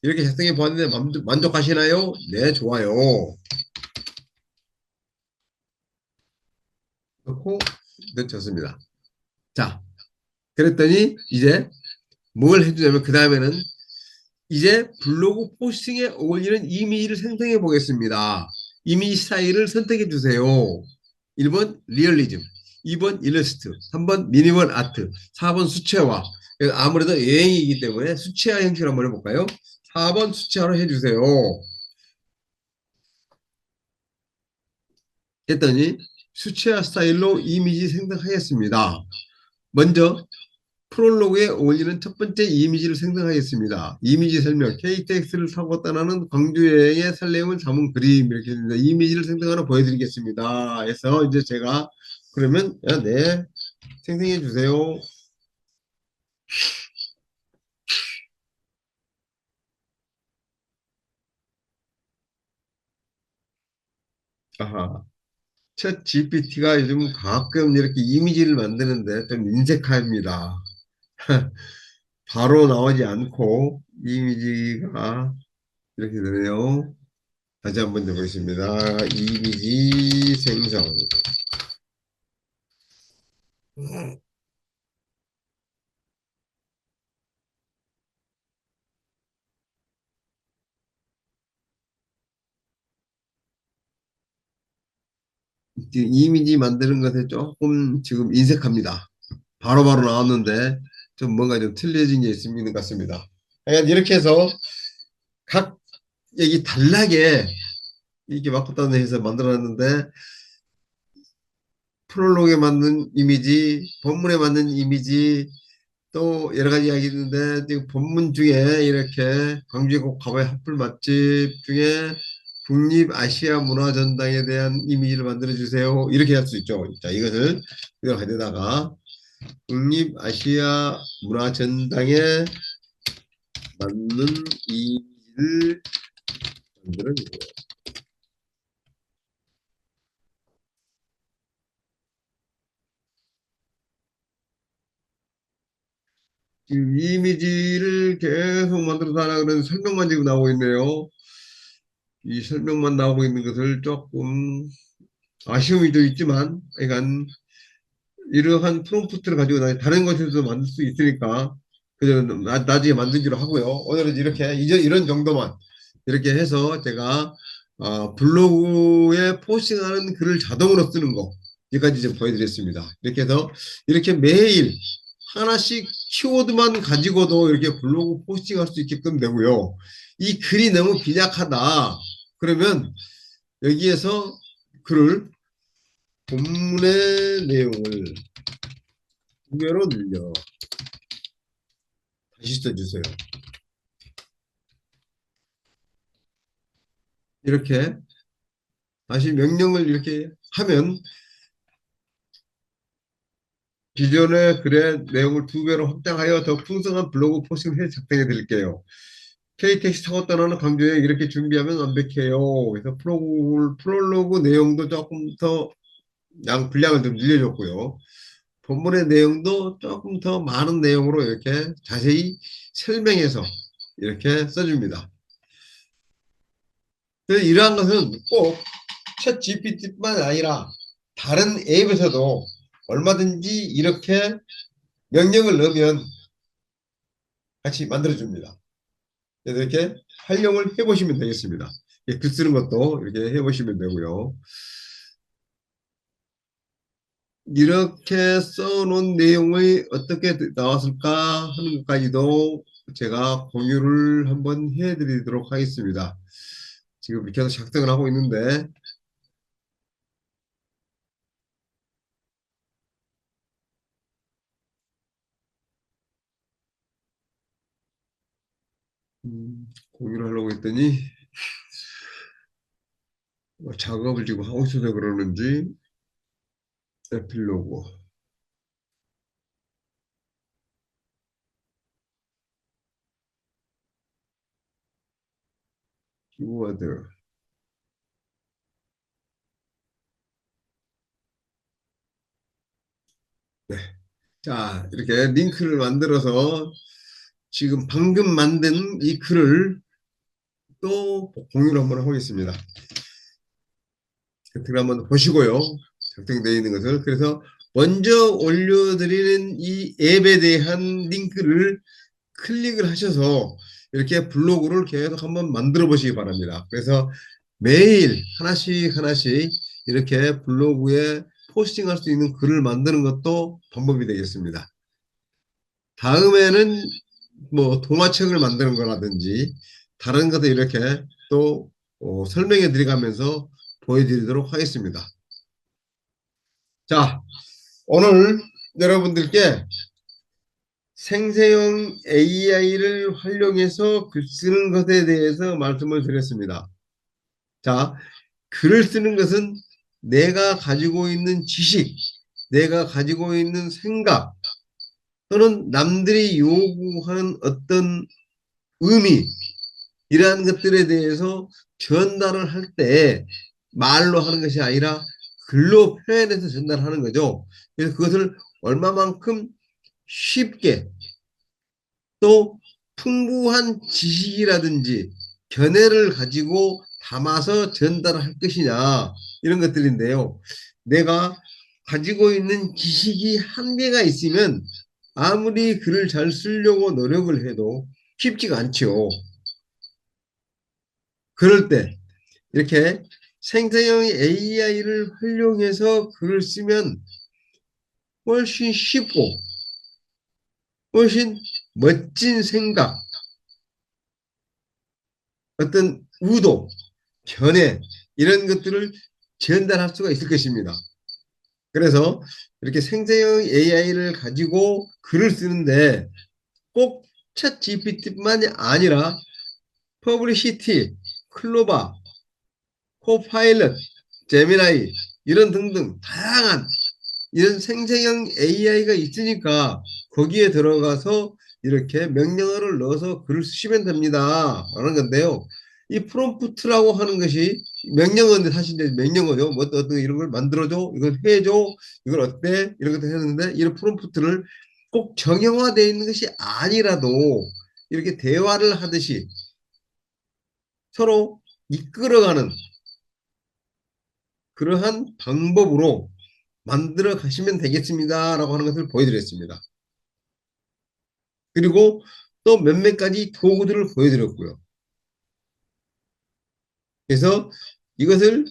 이렇게 작성해 보았는데 만족하시나요? 네, 좋아요. 넣고 넣쳤습니다. 자, 그랬더니 이제 뭘 해주냐면 그 다음에는 이제 블로그 포스팅에 어울리는 이미지를 생성해 보겠습니다. 이미지 스타일을 선택해 주세요. 1번 리얼리즘, 2번 일러스트, 3번 미니멀 아트, 4번 수채화. 아무래도 여행이기 때문에 수채화 형식으로 한번 해볼까요? 4번 수채화로 해주세요. 했더니 수채화 스타일로 이미지 생성하겠습니다. 먼저 프롤로그에 어울리는 첫 번째 이미지를 생성하겠습니다. 이미지 설명, KTX를 타고 떠나는 광주 여행의 설렘을 담은 그림 이렇게 됩니다. 이미지를 생성하러 보여드리겠습니다. 해서 이제 제가 그러면 네 생성해 주세요. 아하. 챗 GPT가 요즘 가끔 이렇게 이미지를 만드는데 좀 인색합니다. 바로 나오지 않고 이미지가 이렇게 되네요. 다시 한번 해보겠습니다. 이미지 생성. 지금 이미지 만드는 것에 조금 지금 인색합니다. 바로바로 나왔는데 좀 뭔가 좀 틀려진 게 있는 것 같습니다. 그러니까 이렇게 해서 각 여기 단락에 이렇게 맞고따는 해서 만들어놨는데 프롤로그에 맞는 이미지, 본문에 맞는 이미지 또 여러 가지 이야기 있는데 지금 본문 중에 이렇게 광주에 꼭 가봐야 핫플 맛집 중에 국립아시아 문화전당에 대한 이미지를 만들어 주세요. 이렇게 할 수 있죠. 자, 이것을 이걸 가져다가 국립아시아 문화전당에 맞는 이미지를 만들어 주세요. 지금 이 이미지를 계속 만들어 달라 그런 설명만 지금 나오고 있네요. 이 설명만 나오고 있는 것을 조금 아쉬움이 좀 있지만, 그러니까 이러한 프롬프트를 가지고 다른 것에서 만들 수 있으니까 그저 나중에 만들기로 하고요. 오늘은 이렇게 이런 정도만 이렇게 해서 제가 블로그에 포스팅하는 글을 자동으로 쓰는 거 여기까지 좀 보여드렸습니다. 이렇게 해서 이렇게 매일 하나씩 키워드만 가지고도 이렇게 블로그 포스팅할 수 있게끔 되고요. 이 글이 너무 빈약하다. 그러면 여기에서 글을 본문의 내용을 두 배로 늘려 다시 써주세요. 이렇게 다시 명령을 이렇게 하면 기존의 글의 내용을 두 배로 확장하여 더 풍성한 블로그 포스팅을 해 작성해 드릴게요. KTX 타고 떠나는 광주에 이렇게 준비하면 완벽해요. 그래서 프롤로그 내용도 조금 더 분량을 좀 늘려줬고요. 본문의 내용도 조금 더 많은 내용으로 이렇게 자세히 설명해서 이렇게 써줍니다. 그래서 이러한 것은 꼭 챗 GPT뿐만 아니라 다른 앱에서도 얼마든지 이렇게 명령을 넣으면 같이 만들어줍니다. 그래서 이렇게 활용을 해보시면 되겠습니다. 글 쓰는 것도 이렇게 해보시면 되고요. 이렇게 써놓은 내용이 어떻게 나왔을까 하는 것까지도 제가 공유를 한번 해드리도록 하겠습니다. 지금 이렇게 해서 작성을 하고 있는데 공유를 하려고 했더니 작업을 지금 하고 있어서 그러는지 에필로그 키워드 네. 자, 이렇게 링크를 만들어서 지금 방금 만든 이 글을 또 공유를 한번 하겠습니다. 댓글 한번 보시고요. 작성되어 있는 것을. 그래서 먼저 올려드리는 이 앱에 대한 링크를 클릭을 하셔서 이렇게 블로그를 계속 한번 만들어 보시기 바랍니다. 그래서 매일 하나씩 하나씩 이렇게 블로그에 포스팅할 수 있는 글을 만드는 것도 방법이 되겠습니다. 다음에는 뭐 동화책을 만드는 거라든지 다른 것도 이렇게 또 설명해 드리면서 보여드리도록 하겠습니다. 자, 오늘 여러분들께 생成AI를 활용해서 글 쓰는 것에 대해서 말씀을 드렸습니다. 자, 글을 쓰는 것은 내가 가지고 있는 지식, 내가 가지고 있는 생각, 또는 남들이 요구하는 어떤 의미, 이러한 것들에 대해서 전달을 할 때 말로 하는 것이 아니라 글로 표현해서 전달하는 거죠. 그래서 그것을 얼마만큼 쉽게 또 풍부한 지식이라든지 견해를 가지고 담아서 전달할 것이냐 이런 것들인데요. 내가 가지고 있는 지식이 한계가 있으면 아무리 글을 잘 쓰려고 노력을 해도 쉽지가 않죠. 그럴 때 이렇게 생성형 AI를 활용해서 글을 쓰면 훨씬 쉽고 훨씬 멋진 생각, 어떤 의도, 견해 이런 것들을 전달할 수가 있을 것입니다. 그래서 이렇게 생성형 AI를 가지고 글을 쓰는데 꼭 챗 GPT뿐만이 아니라 퍼블리시티, 클로바, 코파일럿, 제미나이 이런 등등 다양한 이런 생성형 AI가 있으니까 거기에 들어가서 이렇게 명령어를 넣어서 글을 쓰시면 됩니다 라는 건데요. 이 프롬프트라고 하는 것이 명령어인데 사실 이제 명령어죠. 뭐 어떤 이런 걸 만들어줘, 이걸 해줘, 이걸 어때 이런 것도 했는데 이런 프롬프트를 꼭 정형화되어 있는 것이 아니라도 이렇게 대화를 하듯이 서로 이끌어가는 그러한 방법으로 만들어 가시면 되겠습니다 라고 하는 것을 보여드렸습니다. 그리고 또 몇몇 가지 도구들을 보여드렸고요. 그래서 이것을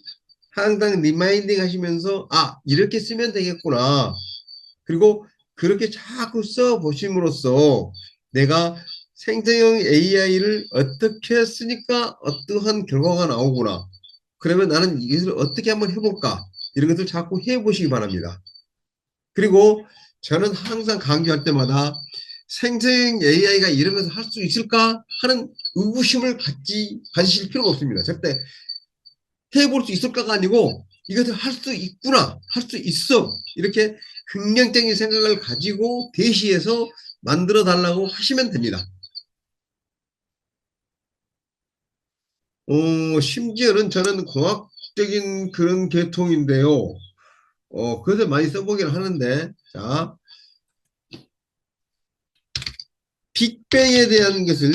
항상 리마인딩 하시면서 이렇게 쓰면 되겠구나. 그리고 그렇게 자꾸 써 보심으로써 내가 생성형 AI를 어떻게 쓰니까 어떠한 결과가 나오구나. 그러면 나는 이것을 어떻게 한번 해볼까? 이런 것을 자꾸 해보시기 바랍니다. 그리고 저는 항상 강조할 때마다 생成AI가 이런 것을 할 수 있을까 하는 의구심을 가지실 필요가 없습니다. 절대 해볼 수 있을까가 아니고 이것을 할 수 있구나, 할 수 있어 이렇게 긍정적인 생각을 가지고 대시해서 만들어 달라고 하시면 됩니다. 심지어는 저는 공학적인 그런 계통인데요. 그것을 많이 써보긴 하는데 자 빅뱅에 대한 것을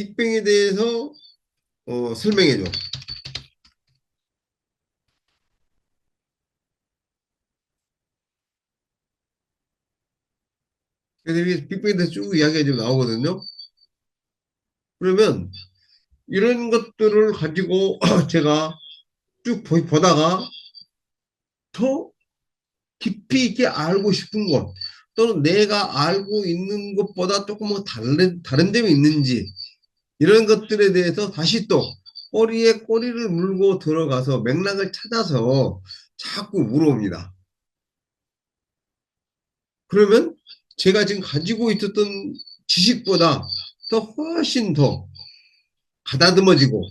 빅뱅에 대해서 설명해 줘. 그래서 이 빅뱅에 대해서 쭉 이야기가 좀 나오거든요. 그러면 이런 것들을 가지고 제가 쭉 보다가 더 깊이 있게 알고 싶은 것 또는 내가 알고 있는 것보다 조금 뭐 다른 점이 있는지 이런 것들에 대해서 다시 또 꼬리에 꼬리를 물고 들어가서 맥락을 찾아서 자꾸 물어옵니다. 그러면 제가 지금 가지고 있었던 지식보다 더 훨씬 더 가다듬어지고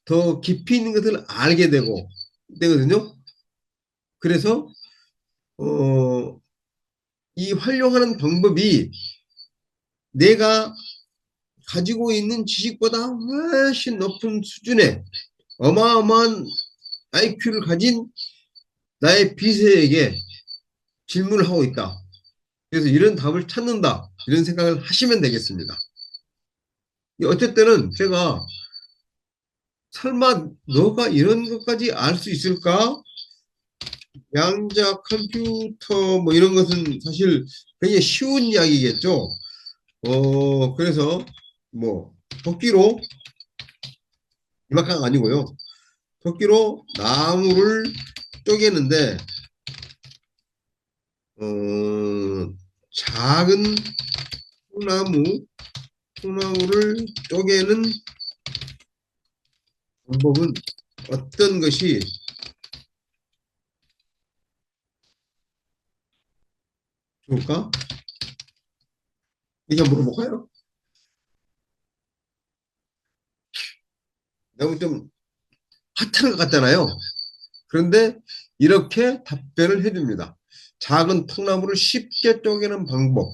더 깊이 있는 것을 알게 되거든요. 그래서 이 활용하는 방법이 내가 가지고 있는 지식보다 훨씬 높은 수준의 어마어마한 IQ를 가진 나의 비서에게 질문을 하고 있다. 그래서 이런 답을 찾는다. 이런 생각을 하시면 되겠습니다. 어쨌든 제가 설마 너가 이런 것까지 알 수 있을까? 양자 컴퓨터 뭐 이런 것은 사실 굉장히 쉬운 이야기겠죠. 그래서 뭐 도끼로 이만큼 아니고요. 도끼로 나무를 쪼개는데 작은 소나무를 쪼개는 방법은 어떤 것이 좋을까? 이게 물어볼까요? 너무 좀 하찮은 것 같잖아요. 그런데 이렇게 답변을 해줍니다. 작은 통나무를 쉽게 쪼개는 방법.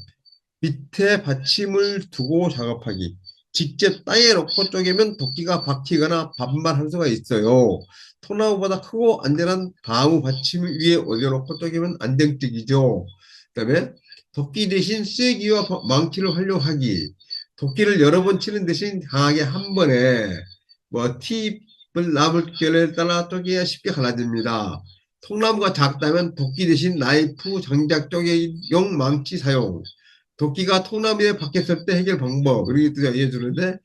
밑에 받침을 두고 작업하기. 직접 땅에 놓고 쪼개면 도끼가 박히거나 반발할 수가 있어요. 통나무보다 크고 안전한 나무 받침 위에 올려놓고 쪼개면 안정적이죠. 그다음에 도끼 대신 쐐기와 망치를 활용하기. 도끼를 여러 번 치는 대신 강하게 한 번에 뭐 팁을 나물 결에 따라 쪼개야 쉽게 갈라집니다. 통나무가 작다면 도끼 대신 나이프, 장작 쪼개용 망치 사용. 도끼가 통나무에 박혔을 때 해결 방법 이렇게 또 알려 주는데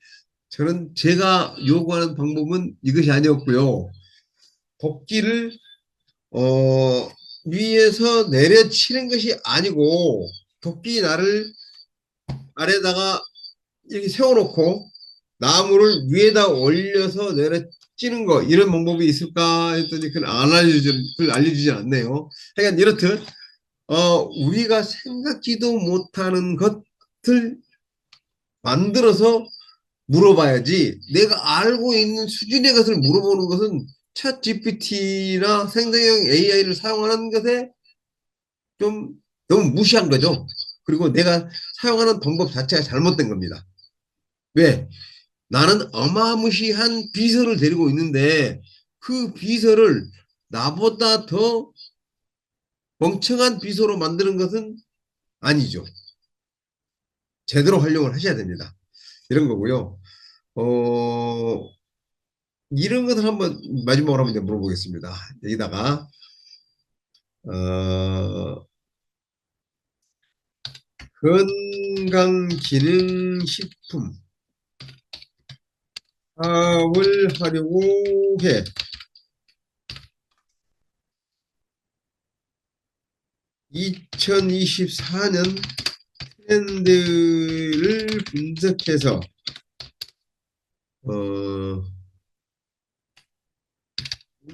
저는 제가 요구하는 방법은 이것이 아니었고요. 도끼를 위에서 내려치는 것이 아니고 도끼 날을 아래다가 이렇게 세워놓고 나무를 위에다 올려서 내려치는 거 이런 방법이 있을까 했더니 그걸 알려주지 않네요. 하여간 이렇듯 우리가 생각지도 못하는 것을 만들어서 물어봐야지 내가 알고 있는 수준의 것을 물어보는 것은 챗 GPT나 생성형 AI를 사용하는 것에 좀 너무 무시한 거죠. 그리고 내가 사용하는 방법 자체가 잘못된 겁니다. 왜? 나는 어마무시한 비서를 데리고 있는데 그 비서를 나보다 더 멍청한 비서로 만드는 것은 아니죠. 제대로 활용을 하셔야 됩니다. 이런 거고요. 어, 이런 것을 한번 마지막으로 한번 물어보겠습니다. 여기다가 어, 건강기능식품 사업을 하려고 해. 2024년 트렌드를 분석해서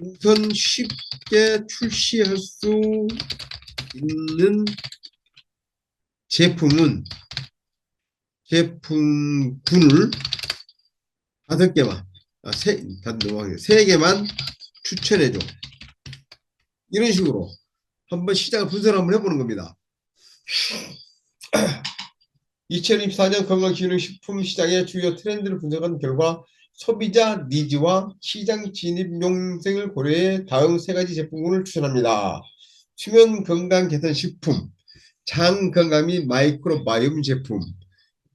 우선 쉽게 출시할 수 있는 제품군을 5개만, 세 개만 추천해줘. 이런 식으로 한번 시장을 분석을 한번 해보는 겁니다. 2024년 건강기능식품 시장의 주요 트렌드를 분석한 결과 소비자 니즈와 시장 진입 용생을 고려해 다음 3가지 제품군을 추천합니다. 수면 건강 개선 식품, 장 건강 및 마이크로바이옴 제품,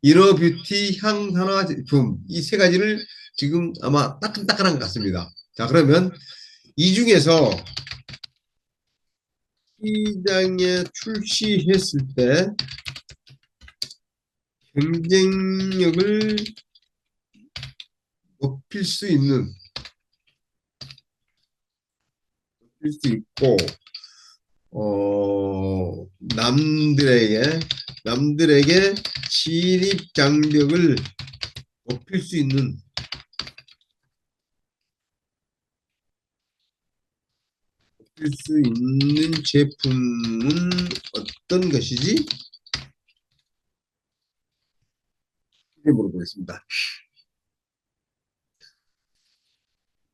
이너뷰티 향산화 제품 이 세 가지를 지금 아마 따끈따끈한 것 같습니다. 자, 그러면 이 중에서 시장에 출시했을 때 경쟁력을 높일 수 있는 높일 수 있고 남들에게 진입 장벽을 높일 수 있는 제품은 어떤 것이지? 이렇게 물어보겠습니다.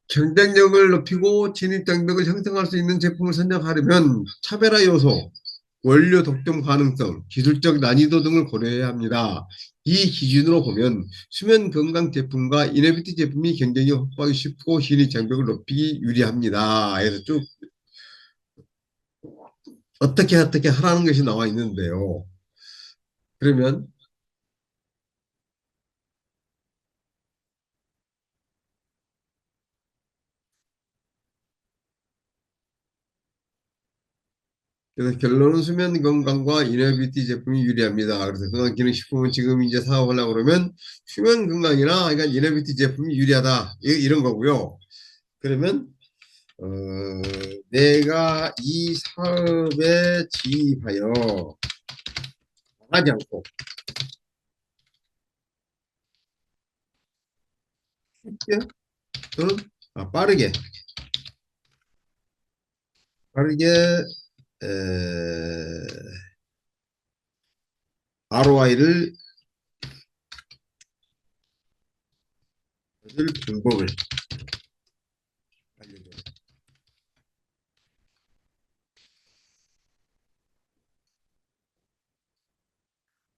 경쟁력을 높이고 진입 장벽을 형성할 수 있는 제품을 선정하려면 차별화 요소, 원료 독점 가능성, 기술적 난이도 등을 고려해야 합니다. 이 기준으로 보면 수면 건강 제품과 이너비티 제품이 경쟁이 확보하기 쉽고 진입 장벽을 높이기 유리합니다. 그래서 쭉 어떻게 하라는 것이 나와 있는데요. 그러면 그래서 결론은 수면 건강과 이너뷰티 제품이 유리합니다. 그래서 건강기능식품은 지금 이제 사업하려고 그러면 수면 건강이나 그러니까 이너뷰티 제품이 유리하다 이런 거고요. 그러면 내가 이 사업에 진입하여 하지 않고 쉽게 또는 빠르게 ROI를 얻을 방법을 알려줘요.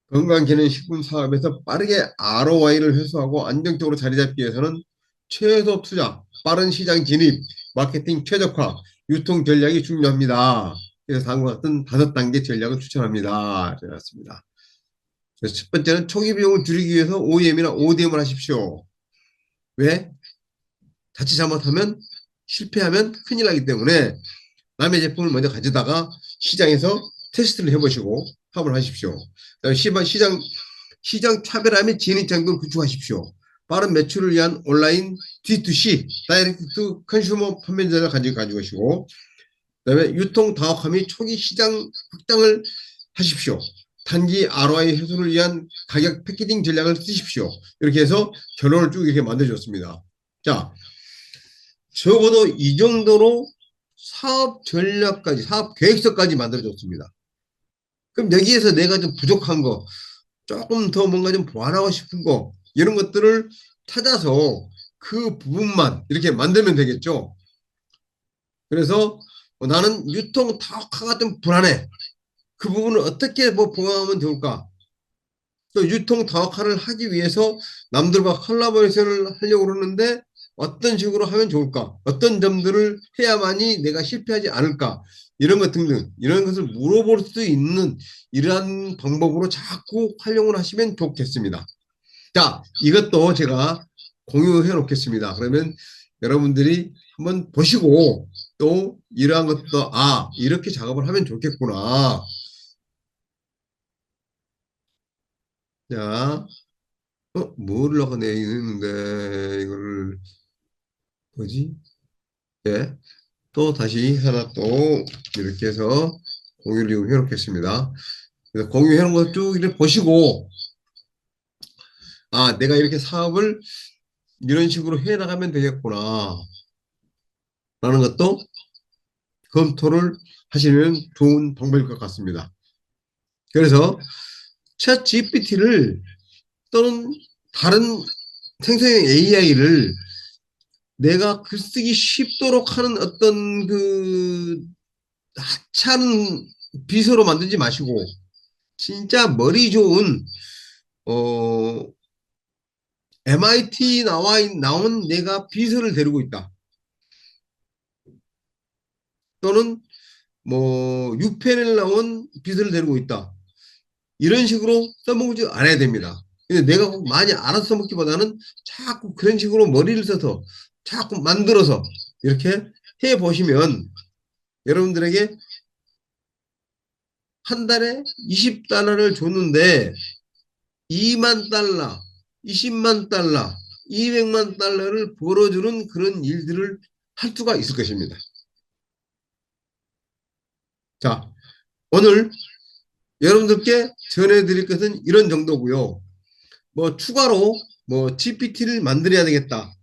건강기능식품 사업에서 빠르게 ROI를 회수하고 안정적으로 자리 잡기 위해서는 최소 투자, 빠른 시장 진입, 마케팅 최적화, 유통 전략이 중요합니다. 그래서 다음과 같은 5단계 전략을 추천합니다. 되었습니다. 그래서 첫 번째는 초기 비용을 줄이기 위해서 OEM이나 ODM을 하십시오. 왜? 자칫 잘못하면 실패하면 큰일 나기 때문에 남의 제품을 먼저 가져다가 시장에서 테스트를 해보시고 사업을 하십시오. 시장 차별화의 진입장벽을 구축하십시오. 빠른 매출을 위한 온라인 D2C, 다이렉트 투 컨슈머 판매자를 가지고 그다음에 유통 다각화 및 초기 시장 확장을 하십시오. 단기 ROI 해소를 위한 가격 패키징 전략을 쓰십시오. 이렇게 해서 결론을 쭉 이렇게 만들어줬습니다. 자, 적어도 이 정도로 사업 전략까지, 사업 계획서까지 만들어줬습니다. 그럼 여기에서 내가 좀 부족한 거, 조금 더 뭔가 좀 보완하고 싶은 거, 이런 것들을 찾아서 그 부분만 이렇게 만들면 되겠죠. 그래서 나는 유통 다각화가 좀 불안해. 그 부분을 어떻게 보완하면 좋을까? 또 유통 다각화를 하기 위해서 남들과 콜라보레이션을 하려고 그러는데 어떤 식으로 하면 좋을까? 어떤 점들을 해야만이 내가 실패하지 않을까? 이런 것 등등 이런 것을 물어볼 수 있는 이러한 방법으로 자꾸 활용을 하시면 좋겠습니다. 자, 이것도 제가 공유해 놓겠습니다. 그러면 여러분들이 한번 보시고 또 이러한 것도 이렇게 작업을 하면 좋겠구나. 자, 뭐라고 내어 있는데 이걸 뭐지? 예. 또 다시 하나 또 이렇게 해서 공유를 좀 해놓겠습니다. 그래서 공유해 놓은 거 쭉 이렇게 보시고 내가 이렇게 사업을 이런 식으로 해 나가면 되겠구나 라는 것도 검토를 하시면 좋은 방법일 것 같습니다. 그래서 챗 GPT를 또는 다른 생성형 AI를 내가 글쓰기 쉽도록 하는 어떤 그 하찮은 비서로 만들지 마시고 진짜 머리 좋은 MIT 나온 내가 비서를 데리고 있다. 또는 뭐 UPen을 나온 비서를 데리고 있다. 이런 식으로 써먹지 않아야 됩니다. 근데 내가 꼭 많이 알아서 먹기보다는 자꾸 그런 식으로 머리를 써서 자꾸 만들어서 이렇게 해 보시면 여러분들에게 한 달에 20달러를 줬는데 2만 달러, 20만 달러, 200만 달러를 벌어주는 그런 일들을 할 수가 있을 것입니다. 자, 오늘 여러분들께 전해드릴 것은 이런 정도고요. 뭐 추가로 뭐 GPT를 만들어야 되겠다.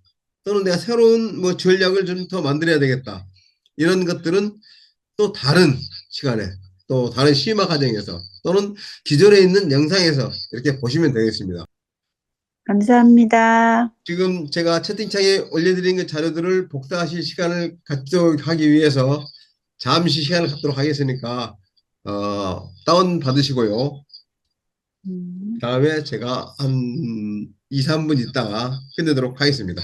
또는 내가 새로운 뭐 전략을 좀 더 만들어야 되겠다. 이런 것들은 또 다른 시간에 또 다른 심화 과정에서 또는 기존에 있는 영상에서 이렇게 보시면 되겠습니다. 감사합니다. 지금 제가 채팅창에 올려드린 그 자료들을 복사하실 시간을 갖도록 하기 위해서 잠시 시간을 갖도록 하겠으니까 다운 받으시고요. 다음에 제가 한 2, 3분 있다가 끝내도록 하겠습니다.